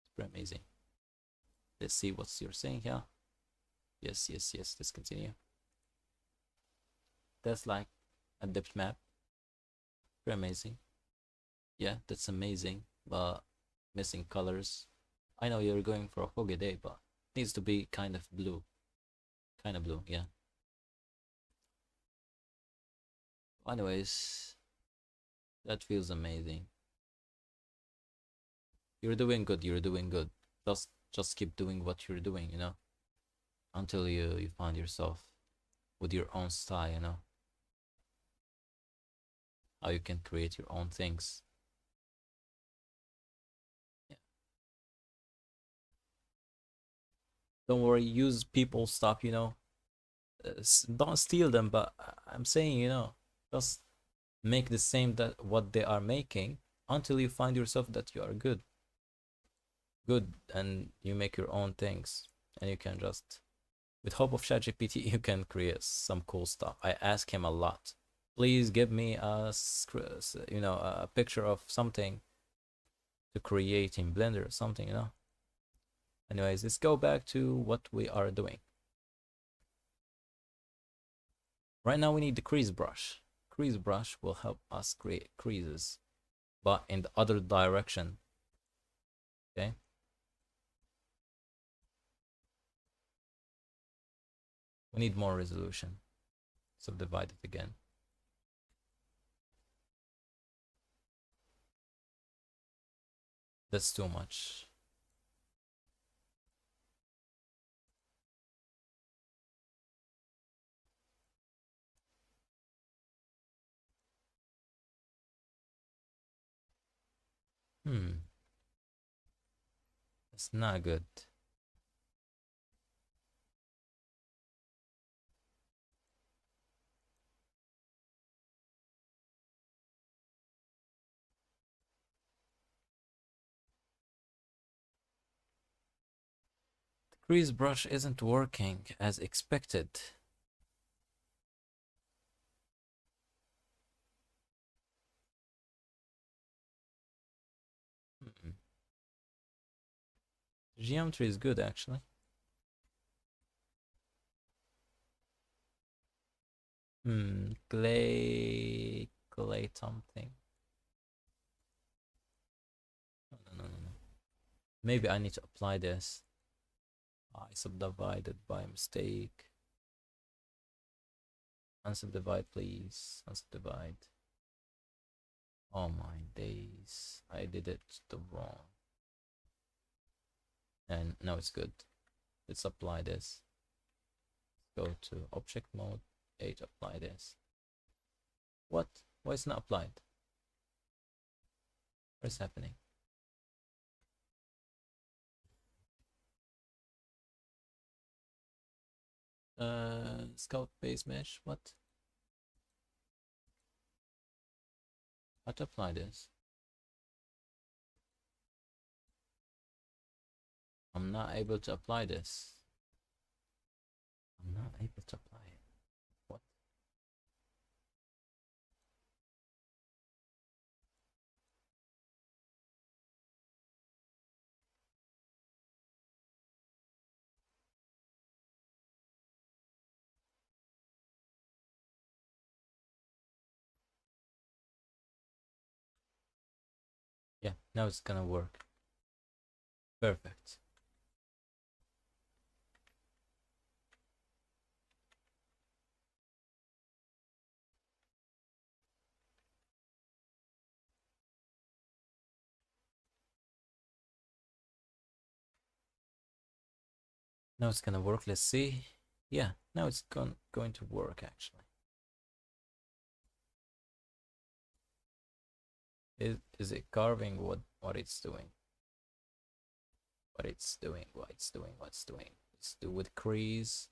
It's pretty amazing. Let's see what you're saying here. Yes, let's continue. That's like a depth map. Pretty amazing. Yeah, that's amazing, but missing colors. I know you're going for a foggy day, but it needs to be kind of blue. Kind of blue, yeah. Anyways, that feels amazing. You're doing good, you're doing good. Just keep doing what you're doing, you know, until you find yourself with your own style, you know, how you can create your own things. Yeah. Don't worry, use people's stuff, you know. Don't steal them, but I'm saying, you know, just make the same that what they are making until you find yourself that you are good, and you make your own things, and you can just, with help of ChatGPT, you can create some cool stuff. I ask him a lot. Please give me a you know, a picture of something to create in Blender or something, you know. Anyways, let's go back to what we are doing. Right now we need the crease brush. Crease brush will help us create creases, but in the other direction. Okay. We need more resolution. Subdivide it again. That's too much. It's not good. The crease brush isn't working as expected. Geometry is good actually. Clay something. No. Maybe I need to apply this. I subdivided by mistake. Unsubdivide, please. Unsubdivide. Oh my days. I did it the wrong. And now it's good. Let's apply this. Go to object mode 8, apply this. What Why it's not applied? What is happening? Scout base mesh. What? How to apply this? I'm not able to apply this. I'm not able to apply it. What? Yeah, now it's gonna work. Perfect. Now it's gonna work. Let's see. Yeah, now it's going to work actually. Is it carving what it's doing? What it's doing? What it's doing? What's doing? Let's do with crease.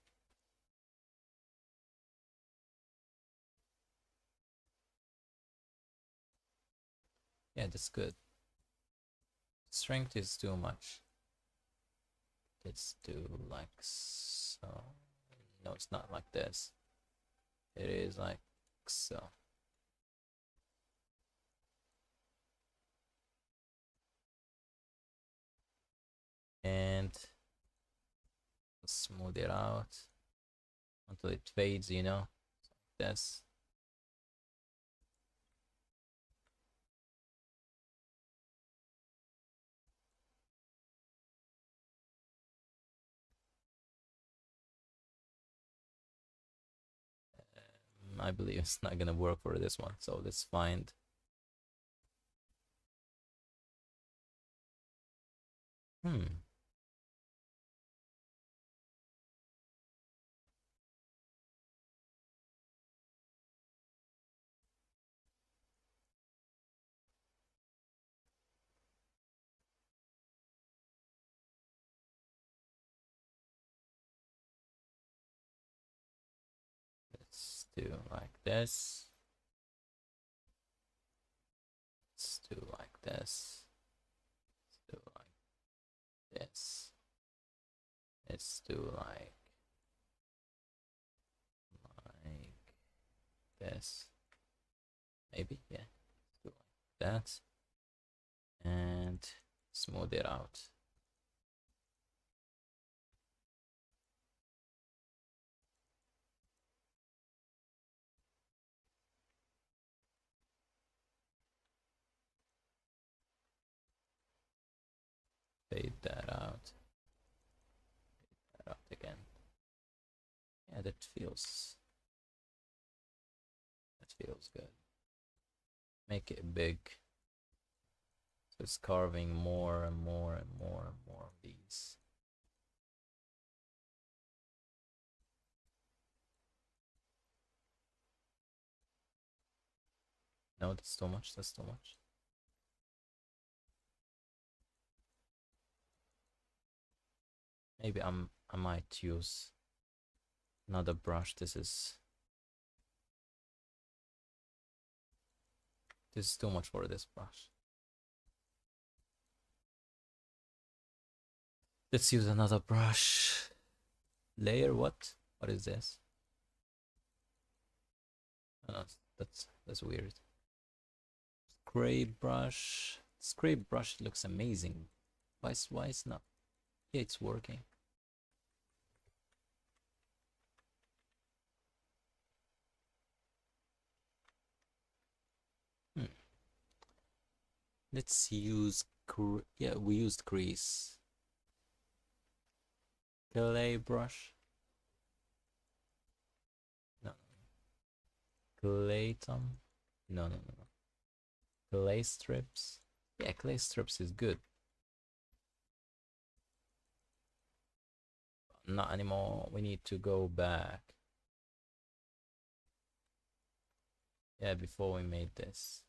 Yeah, that's good. Strength is too much. Let's do like so. No, it's not like this. It is like so. And smooth it out until it fades, you know, like this. I believe it's not gonna work for this one, so let's find. Hmm. Let's do like this. Let's do like this. Let's do like this. Let's do like this. Maybe, yeah. Let's do like that. And smooth it out. Fade that out. Fade that out again. Yeah, that feels good. Make it big. So it's carving more and more and more and more of these. No, that's too much. That's too much. Maybe I might use another brush. This is too much for this brush. Let's use another brush. Layer what? What is this? Oh, that's weird. Scrape brush. Scrape brush looks amazing. Why is not? Yeah, it's working. Hmm. Let's use yeah, we used crease. Clay brush. No. Clayton. No. Clay strips. Yeah, clay strips is good. Not anymore. We need to go back. Yeah, before we made this.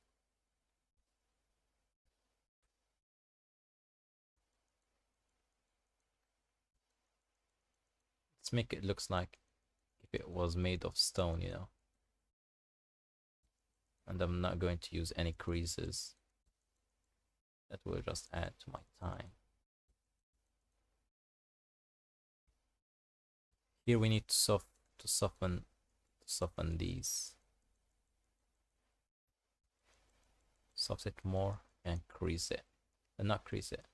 Let's make it looks like if it was made of stone, you know. And I'm not going to use any creases. That will just add to my time. Here we need to soften these. Soften it more and crease it. And not crease it.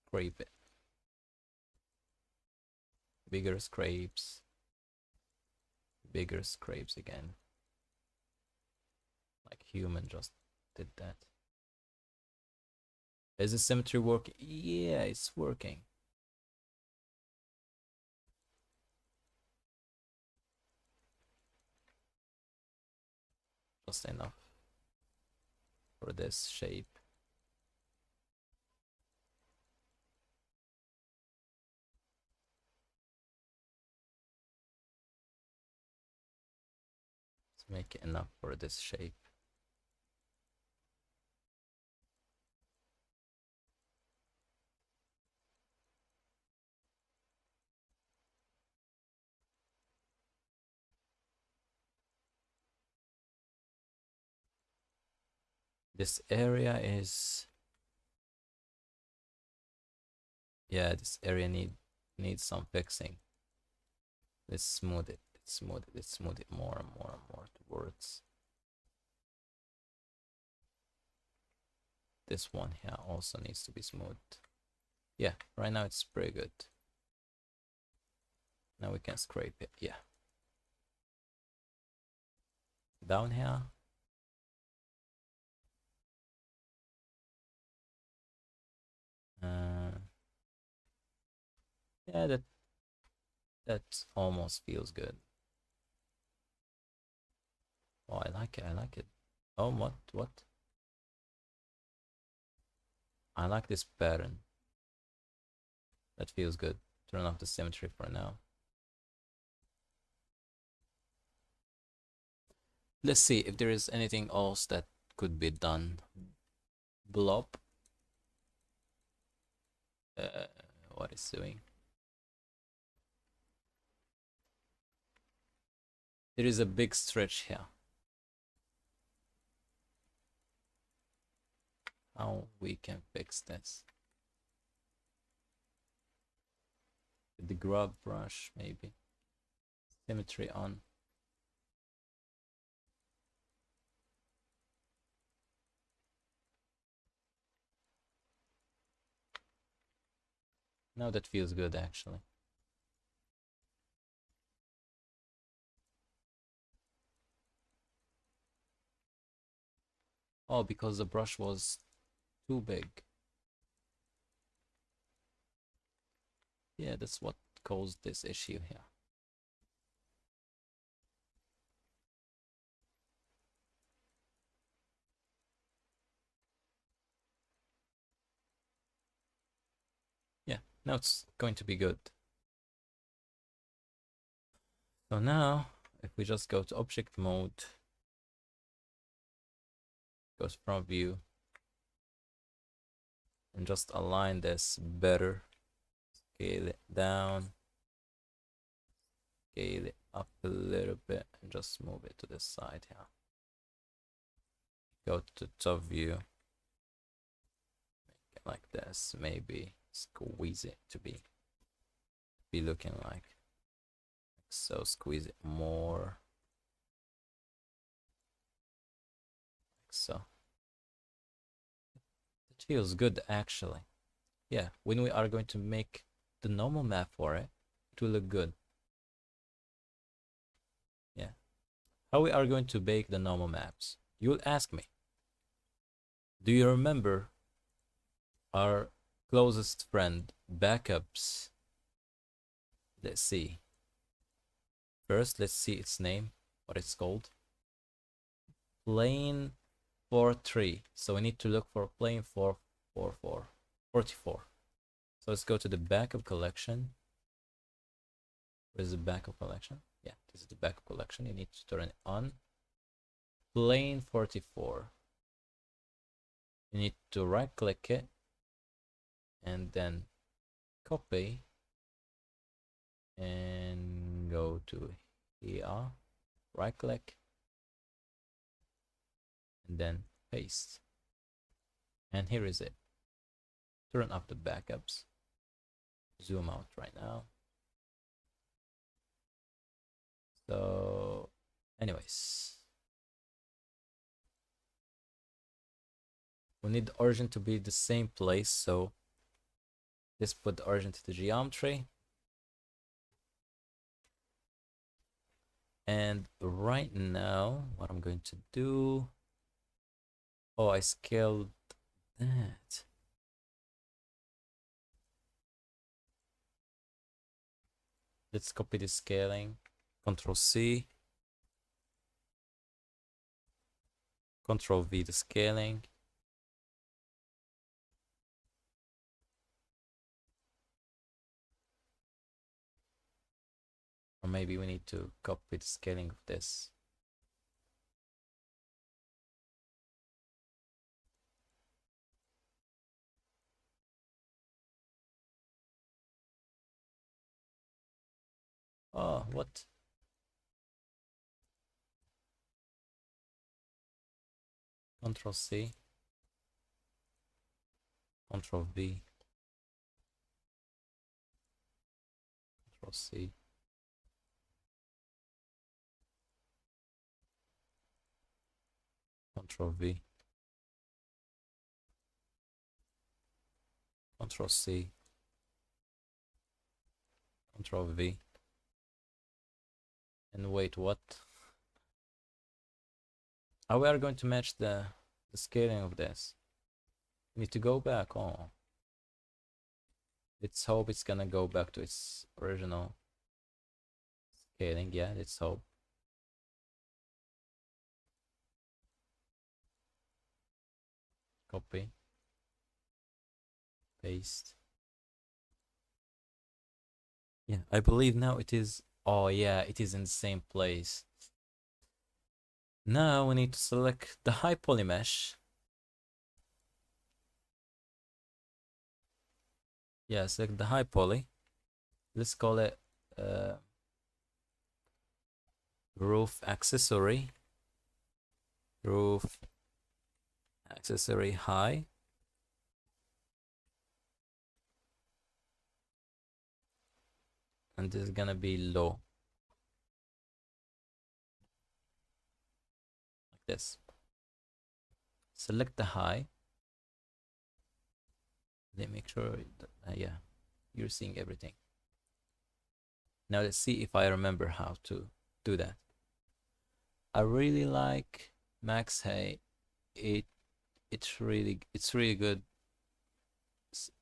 Scrape it. Bigger scrapes. Bigger scrapes again. Like human just did that. Is the symmetry working? Yeah, it's working. Just enough for this shape. Let's make it enough for this shape. This area is, yeah, this area needs some fixing. Let's smooth it. Let's smooth it. Let's smooth it more and more and more towards this one here. Also needs to be smoothed. Yeah, right now it's pretty good. Now we can scrape it. Yeah. Down here. Yeah, that almost feels good. Oh, I like it. I like it. Oh, what? I like this pattern. That feels good. Turn off the symmetry for now. Let's see if there is anything else that could be done. Blob. What is doing? There is a big stretch here. How we can fix this? With the grub brush, maybe. Symmetry on. Now that feels good actually. Oh, because the brush was too big. Yeah, that's what caused this issue here. Yeah, now it's going to be good. So now, if we just go to object mode, go to front view, and just align this better, scale it down, scale it up a little bit, and just move it to this side here. Go to top view, make it like this, maybe squeeze it to be looking like so. Squeeze it more, like so. It feels good actually. Yeah, when we are going to make the normal map for it, it will look good. Yeah. How we are going to bake the normal maps? You will ask me. Do you remember our closest friend backups? Let's see. First, let's see its name, what it's called. Plane 43. So we need to look for plane 444. 44. So let's go to the backup collection. Where's the backup collection? Yeah, this is the backup collection. You need to turn it on. plane 44. You need to right click it and then copy and go to here, right click and then paste. And here is it. Turn up the backups. Zoom out right now. So anyways, we need the origin to be the same place, so let's put the origin to the geometry. And right now, what I'm going to do, oh, I scaled that. Let's copy the scaling, Control C, Control V the scaling. Or maybe we need to copy the scaling of this. Oh, what? Control C, Control V, Control C. Control V, Control C, Control V. And wait, what? How we are going to match the scaling of this? We need to go back. Oh, let's hope it's gonna go back to its original scaling. Yeah, let's hope. Copy, paste. Yeah, I believe now it is. Oh yeah, it is in the same place. Now we need to select the high poly mesh. Yeah, select the high poly. Let's call it roof accessory. Roof accessory high. And this is gonna be low. Like this. Select the high. Let me make sure that, yeah, you're seeing everything. Now let's see if I remember how to do that. I really like Max Hay. It's really good.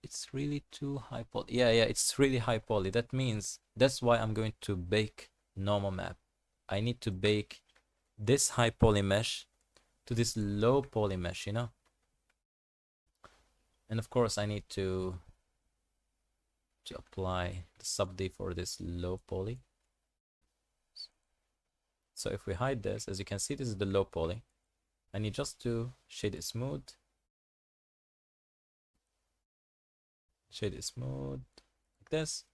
It's really too high poly. Yeah, it's really high poly. That means that's why I'm going to bake normal map. I need to bake this high poly mesh to this low poly mesh, you know? And of course I need to apply the sub-D for this low poly. So if we hide this, as you can see, this is the low poly. I need just to shade it smooth. Shade it smooth like this.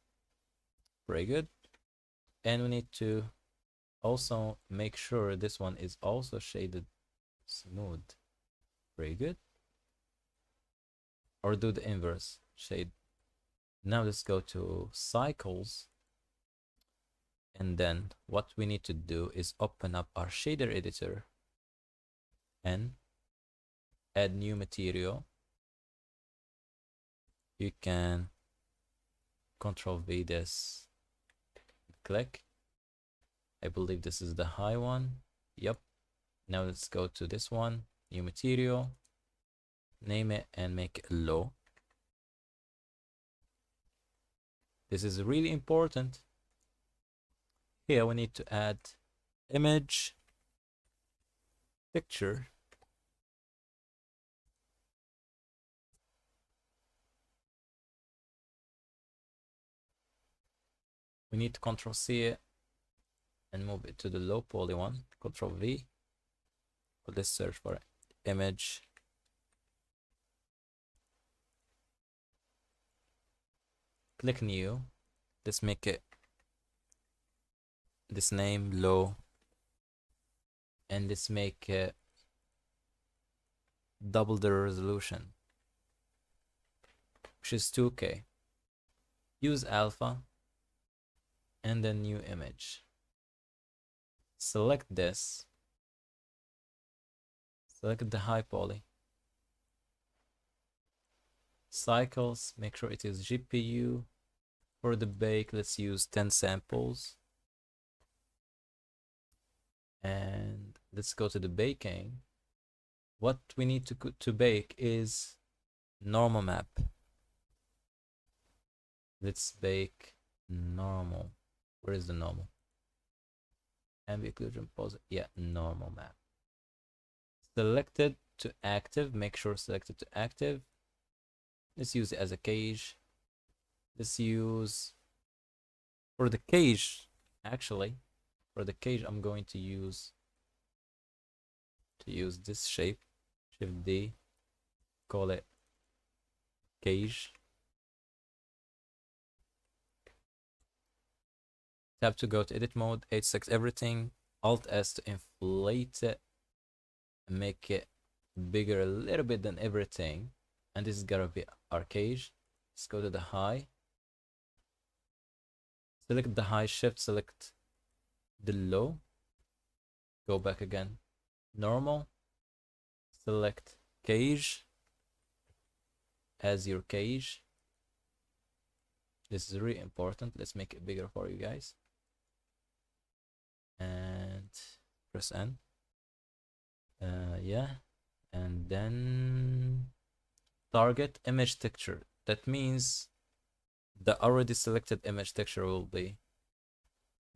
Very good. And we need to also make sure this one is also shaded smooth. Very good. Or do the inverse shade. Now let's go to cycles. And then what we need to do is open up our shader editor and add new material. You can Control V this, click. I believe this is the high one. Yep. Now let's go to this one, new material, name it and make it low. This is really important. Here we need to add image, picture, we need to Control C it and move it to the low poly one, Control V, let's search for image. Click new. Let's make it this name low, and let's make it double the resolution, which is 2K. Use alpha and then new image. Select this. Select the high poly. Cycles, make sure it is GPU. For the bake, let's use 10 samples. And let's go to the baking. What we need to bake is normal map. Let's bake normal. Where is the normal? Ambient occlusion pose. Yeah, normal map. Selected to active. Make sure selected to active. Let's use it as a cage. Let's use for the cage. Actually, for the cage, I'm going to use this shape. Shift D. Call it cage. Tap to go to edit mode, H6 everything, Alt S to inflate it and make it bigger a little bit than everything. And this is gonna be our cage. Let's go to the high. Select the high, shift, select the low. Go back again. Normal. Select cage as your cage. This is really important. Let's make it bigger for you guys. And press N. Yeah. And then target image texture. That means the already selected image texture will be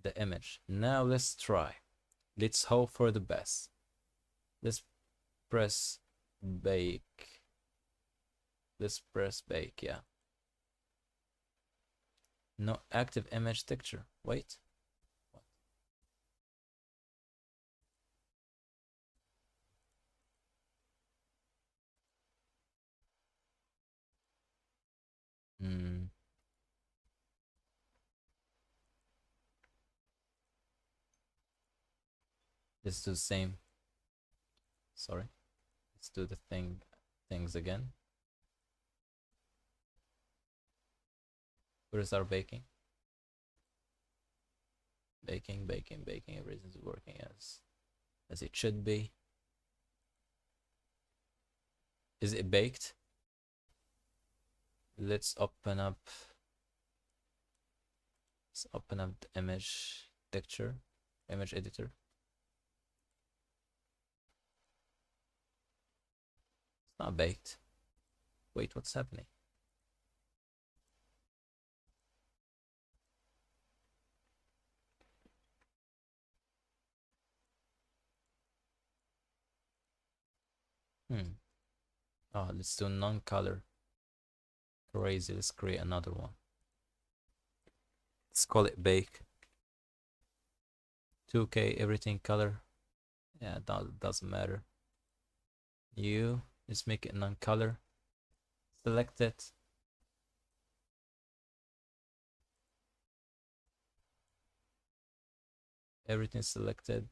the image. Now let's try. Let's hope for the best. Let's press bake. Let's press bake, yeah. No active image texture. Wait. What? Let's do the same. Sorry. Let's do the things again. Where is our baking? Baking. Everything's working as it should be. Is it baked? Let's open up the image texture, image editor. It's not baked. Wait, what's happening? Oh, let's do non-color. Crazy. Let's create another one. Let's call it bake. 2K, everything color. Yeah, that doesn't matter. Let's make it non-color. Select it. Everything selected.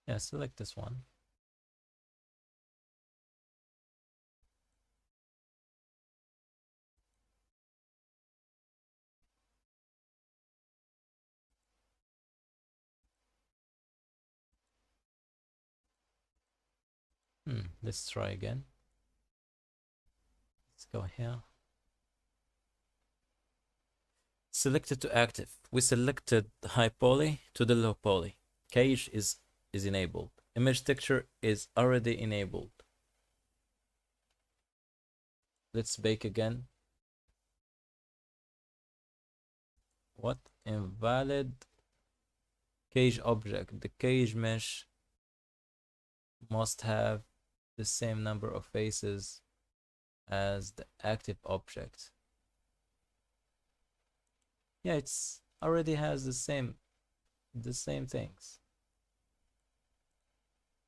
Yeah, select this one. Let's try again. Let's go here. Selected to active. We selected the high poly to the low poly. Cage is enabled. Image texture is already enabled. Let's bake again. What? Invalid cage object. The cage mesh must have the same number of faces as the active object. Yeah, it's already has the same things.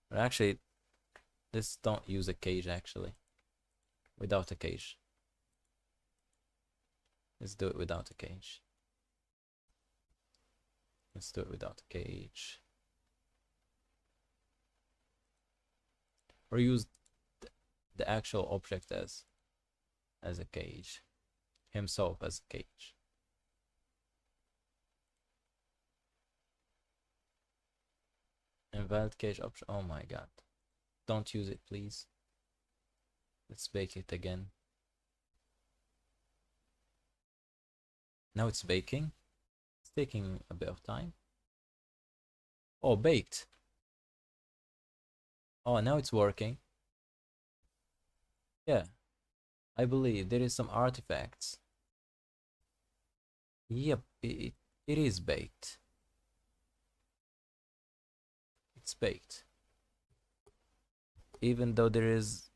But actually, let's don't use a cage actually. Without a cage. Let's do it without a cage. Let's do it without a cage. Or use the actual object as a cage. Himself as a cage. Invalid cage option. Oh my god. Don't use it, please. Let's bake it again. Now it's baking. It's taking a bit of time. Oh, baked. Oh, now it's working. Yeah. I believe there is some artifacts. Yep, it is baked. It's baked. Even though there is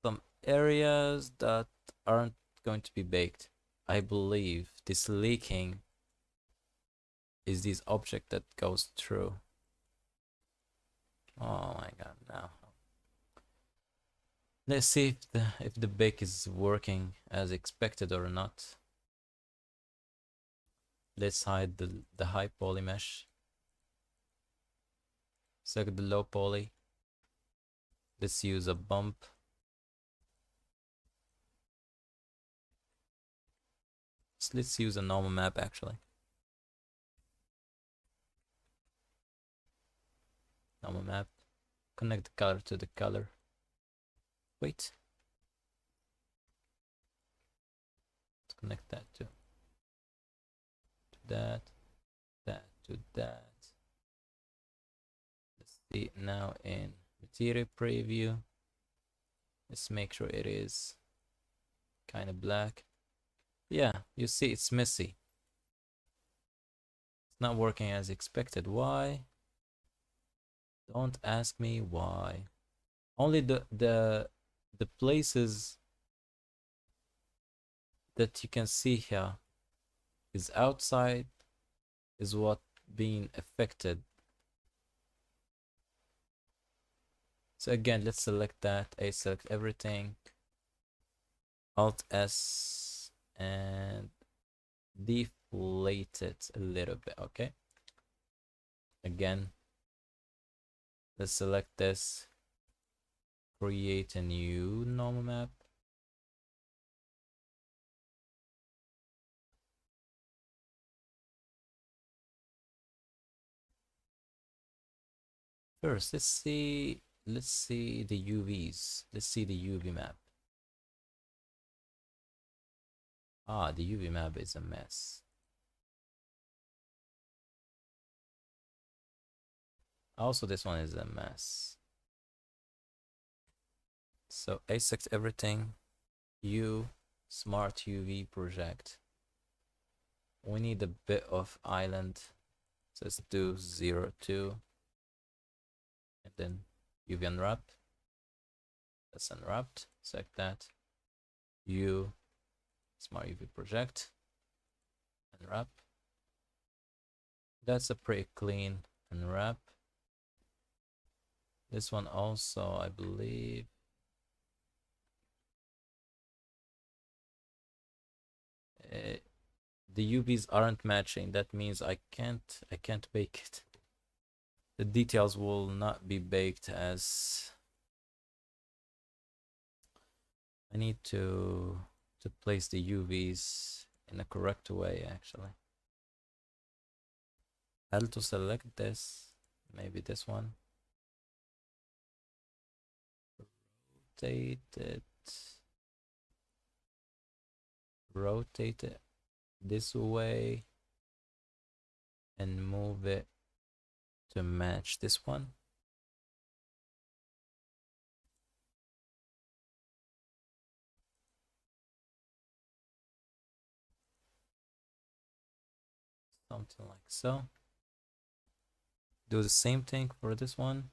some areas that aren't going to be baked. I believe this leaking is this object that goes through. Oh my god, now. Let's see if the bake is working as expected or not. Let's hide the high poly mesh. Select the low poly. Let's use a bump. So let's use a normal map actually. Normal map. Connect the color to the color. Wait. Let's connect that to that, that to that. Let's see now in material preview. Let's make sure it is kind of black. Yeah, you see it's messy. It's not working as expected. Why? Don't ask me why. Only the places that you can see here is outside is what being affected. So again, let's select that. I select everything. Alt S and deflate it a little bit, okay? Again, let's select this. Create a new normal map. First, let's see the UVs. Let's see the UV map. Ah, the UV map is a mess. Also, this one is a mess. So I select everything. Smart UV project. We need a bit of island. So let's do 0, 2. And then UV unwrap. That's unwrapped. Select that. Smart UV project. Unwrap. That's a pretty clean unwrap. This one also, I believe. The UVs aren't matching. That means I can't bake it. The details will not be baked as I need to place the UVs in a correct way actually. I'll to select this, maybe this one. Rotate it this way and move it to match this one. something like so. Do the same thing for this one.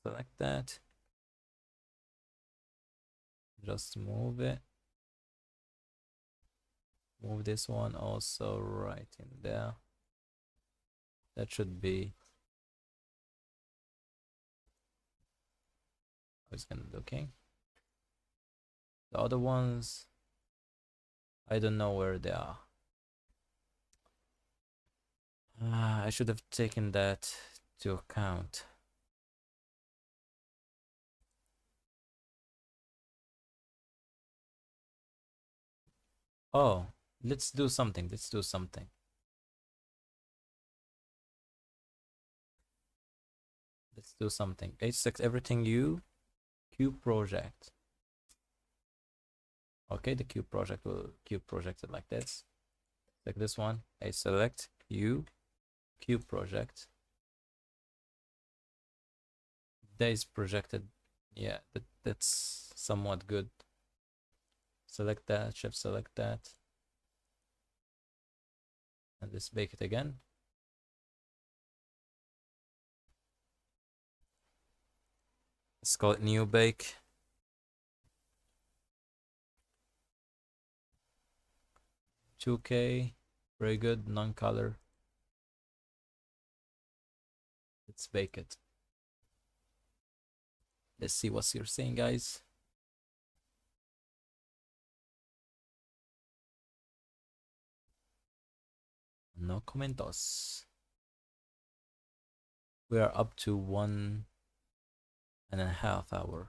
Select that. Just move it. Move this one also right in there. That should be. It's gonna be okay. The other ones, I don't know where they are. I should have taken that to account. Oh, let's do something. Let's do something. Let's do something. H6 everything U cube project. Okay, the cube project will cube project it like this. Like this one. I select U cube project. That is projected. Yeah, that's somewhat good. Select that, shift select that. And let's bake it again. Let's call it new bake. $2K, very good, non-color. Let's bake it. Let's see what you're saying, guys. No comentos. We are up to 1.5 hours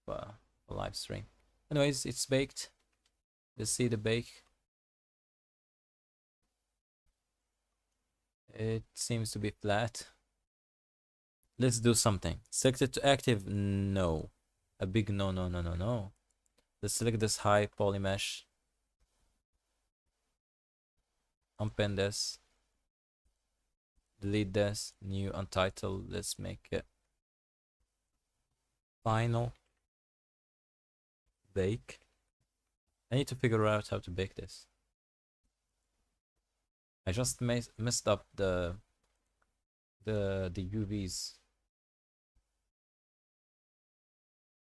for a live stream. Anyways, it's baked. Let's see the bake. It seems to be flat. Let's do something. Select it to active. No. A big no, no, no, no, no. Let's select this high poly mesh. Unpin this. Delete this. New untitled. Let's make it final bake. I need to figure out how to bake this. I just messed up the UVs.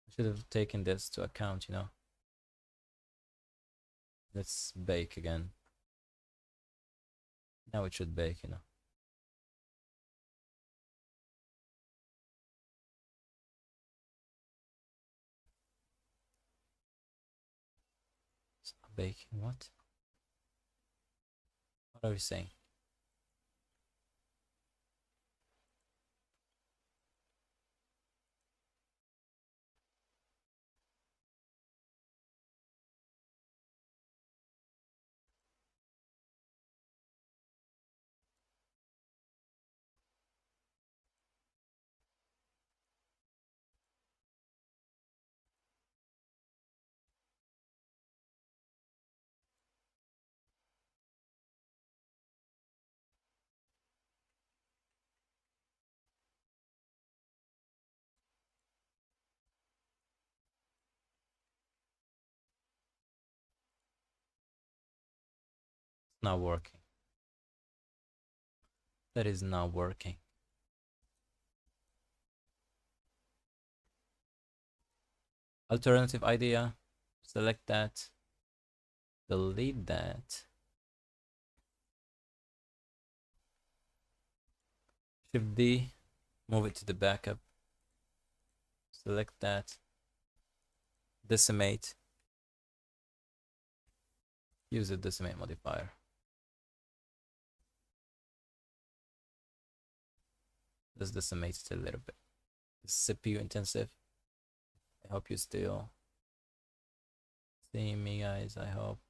I should have taken this to account, you know. Let's bake again. Now it should bake, you know. It's not baking, what? What are we saying? It's not working. That is not working. Alternative idea. Select that. Delete that. Shift D. Move it to the backup. Select that. Decimate. Use the decimate modifier. Let's decimate it a little bit. It's CPU intensive. I hope you still see me, guys. I hope.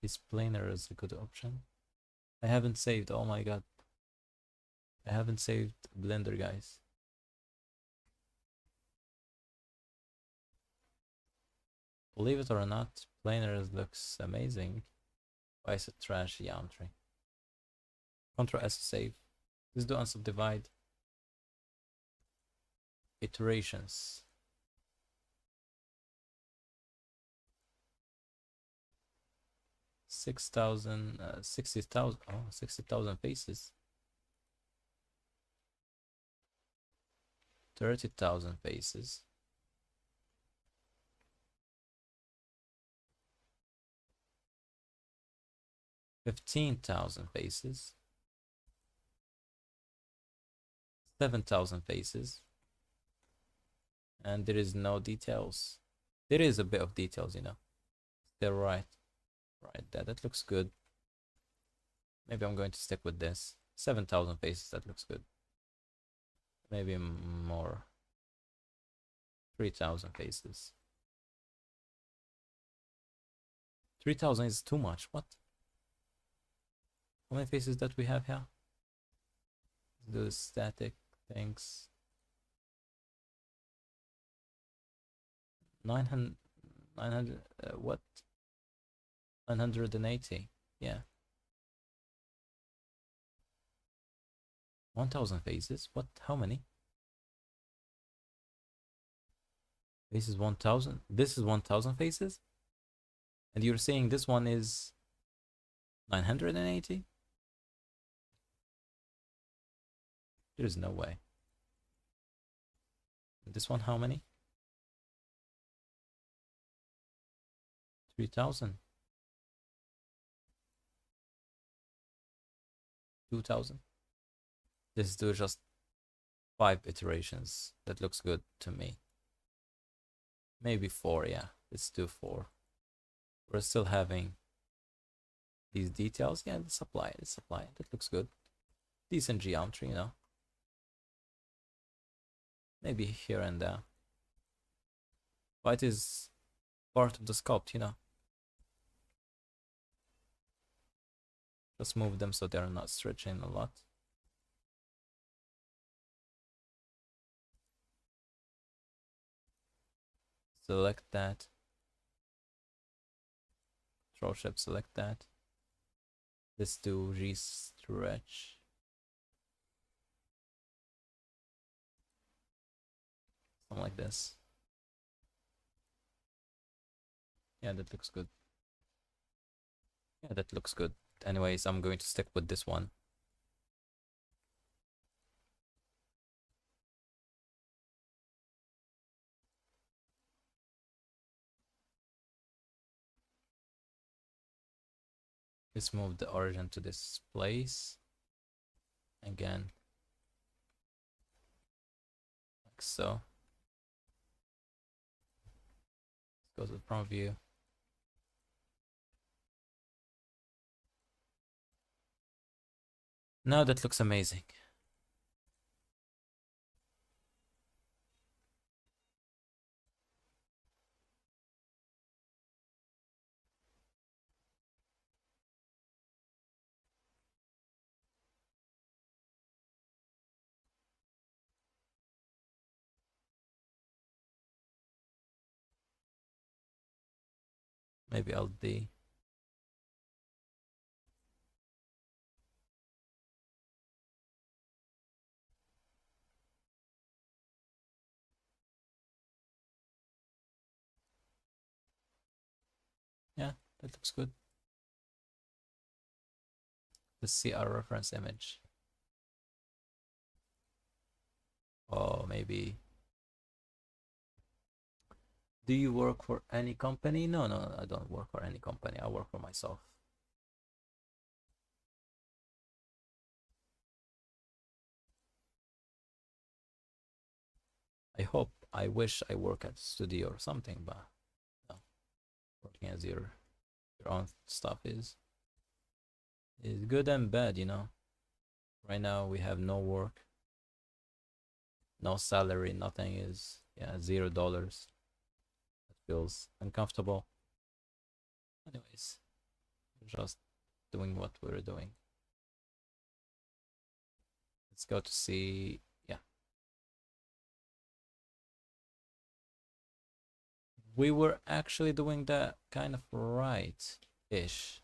This planar is a good option. I haven't saved. Oh my god. I haven't saved Blender, guys. Believe it or not, planar looks amazing. Why is it trash geometry? Ctrl S to save. Let's do unsubdivide. iterations. 6,000, 60,000, 60,000 faces. 30,000 faces. 15,000 faces. 7,000 faces. And there is no details. There is a bit of details, you know. They're right. Right, that looks good. Maybe I'm going to stick with this. 7,000 faces, that looks good. Maybe more. 3,000 faces. 3,000 is too much. What? How many faces that we have here? Those static things. 900, what? 980. Yeah. 1,000 faces. What? How many? This is 1,000. This is 1,000 faces? And you're saying this one is 980? There is no way. This one, how many? 3,000. 2,000. Let's do just 5 iterations. That looks good to me. Maybe 4, yeah. Let's do 4. We're still having these details. Yeah, let's apply it. Let's apply it. That looks good. Decent geometry, you know. Maybe here and there. But it is part of the sculpt, you know. Just move them so they're not stretching a lot. Select that. Control Shift, select that. Let's do re-stretch. Something like this. Yeah, that looks good. Yeah, that looks good. Anyways, I'm going to stick with this one. Let's move the origin to this place. Again. Like so. Let's go to the front view. Now that looks amazing. Maybe LD. Yeah, that looks good. Let's see our reference image. Oh, maybe. Do you work for any company? No, I don't work for any company. I work for myself. I wish I work at a studio or something, but no. Working as your own stuff is good and bad, you know. Right now we have no work, no salary, nothing is, yeah, $0. It feels uncomfortable. Anyways, just doing what we're doing. Let's go to see, yeah. We were actually doing that kind of right-ish.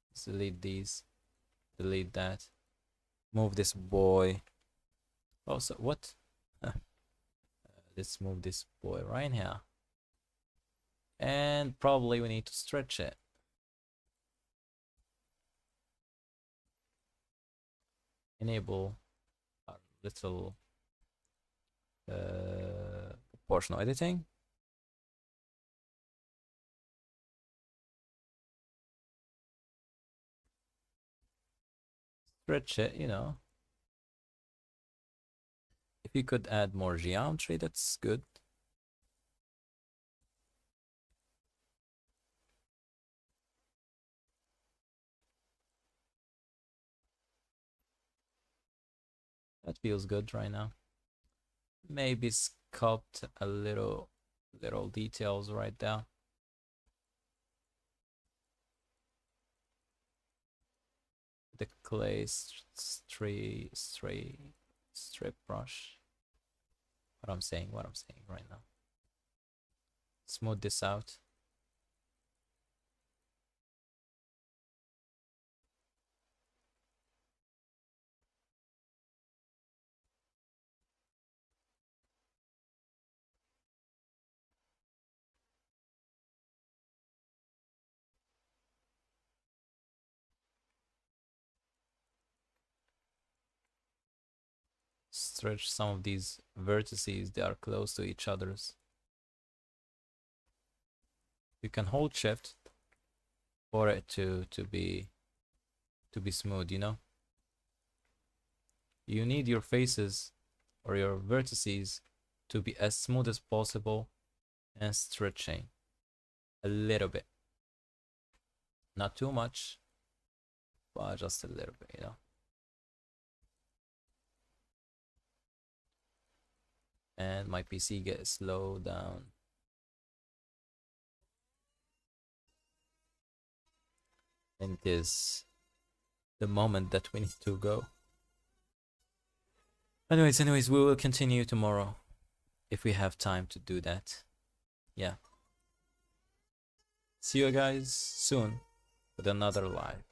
Let's delete these, delete that, move this boy. Oh, so what? Let's move this boy right here. And probably we need to stretch it. Enable a little proportional editing. Stretch it, you know. If you could add more geometry, that's good. That feels good right now. Maybe sculpt a little details right there. The clay strip brush. What I'm saying right now. Smooth this out. Stretch some of these vertices, they are close to each other's. You can hold shift for it to be smooth, you know. You need your faces or your vertices to be as smooth as possible and stretching a little bit, not too much, but just a little bit, you know. And my PC gets slowed down. And it is the moment that we need to go. Anyways, we will continue tomorrow if we have time to do that. Yeah. See you guys soon with another live.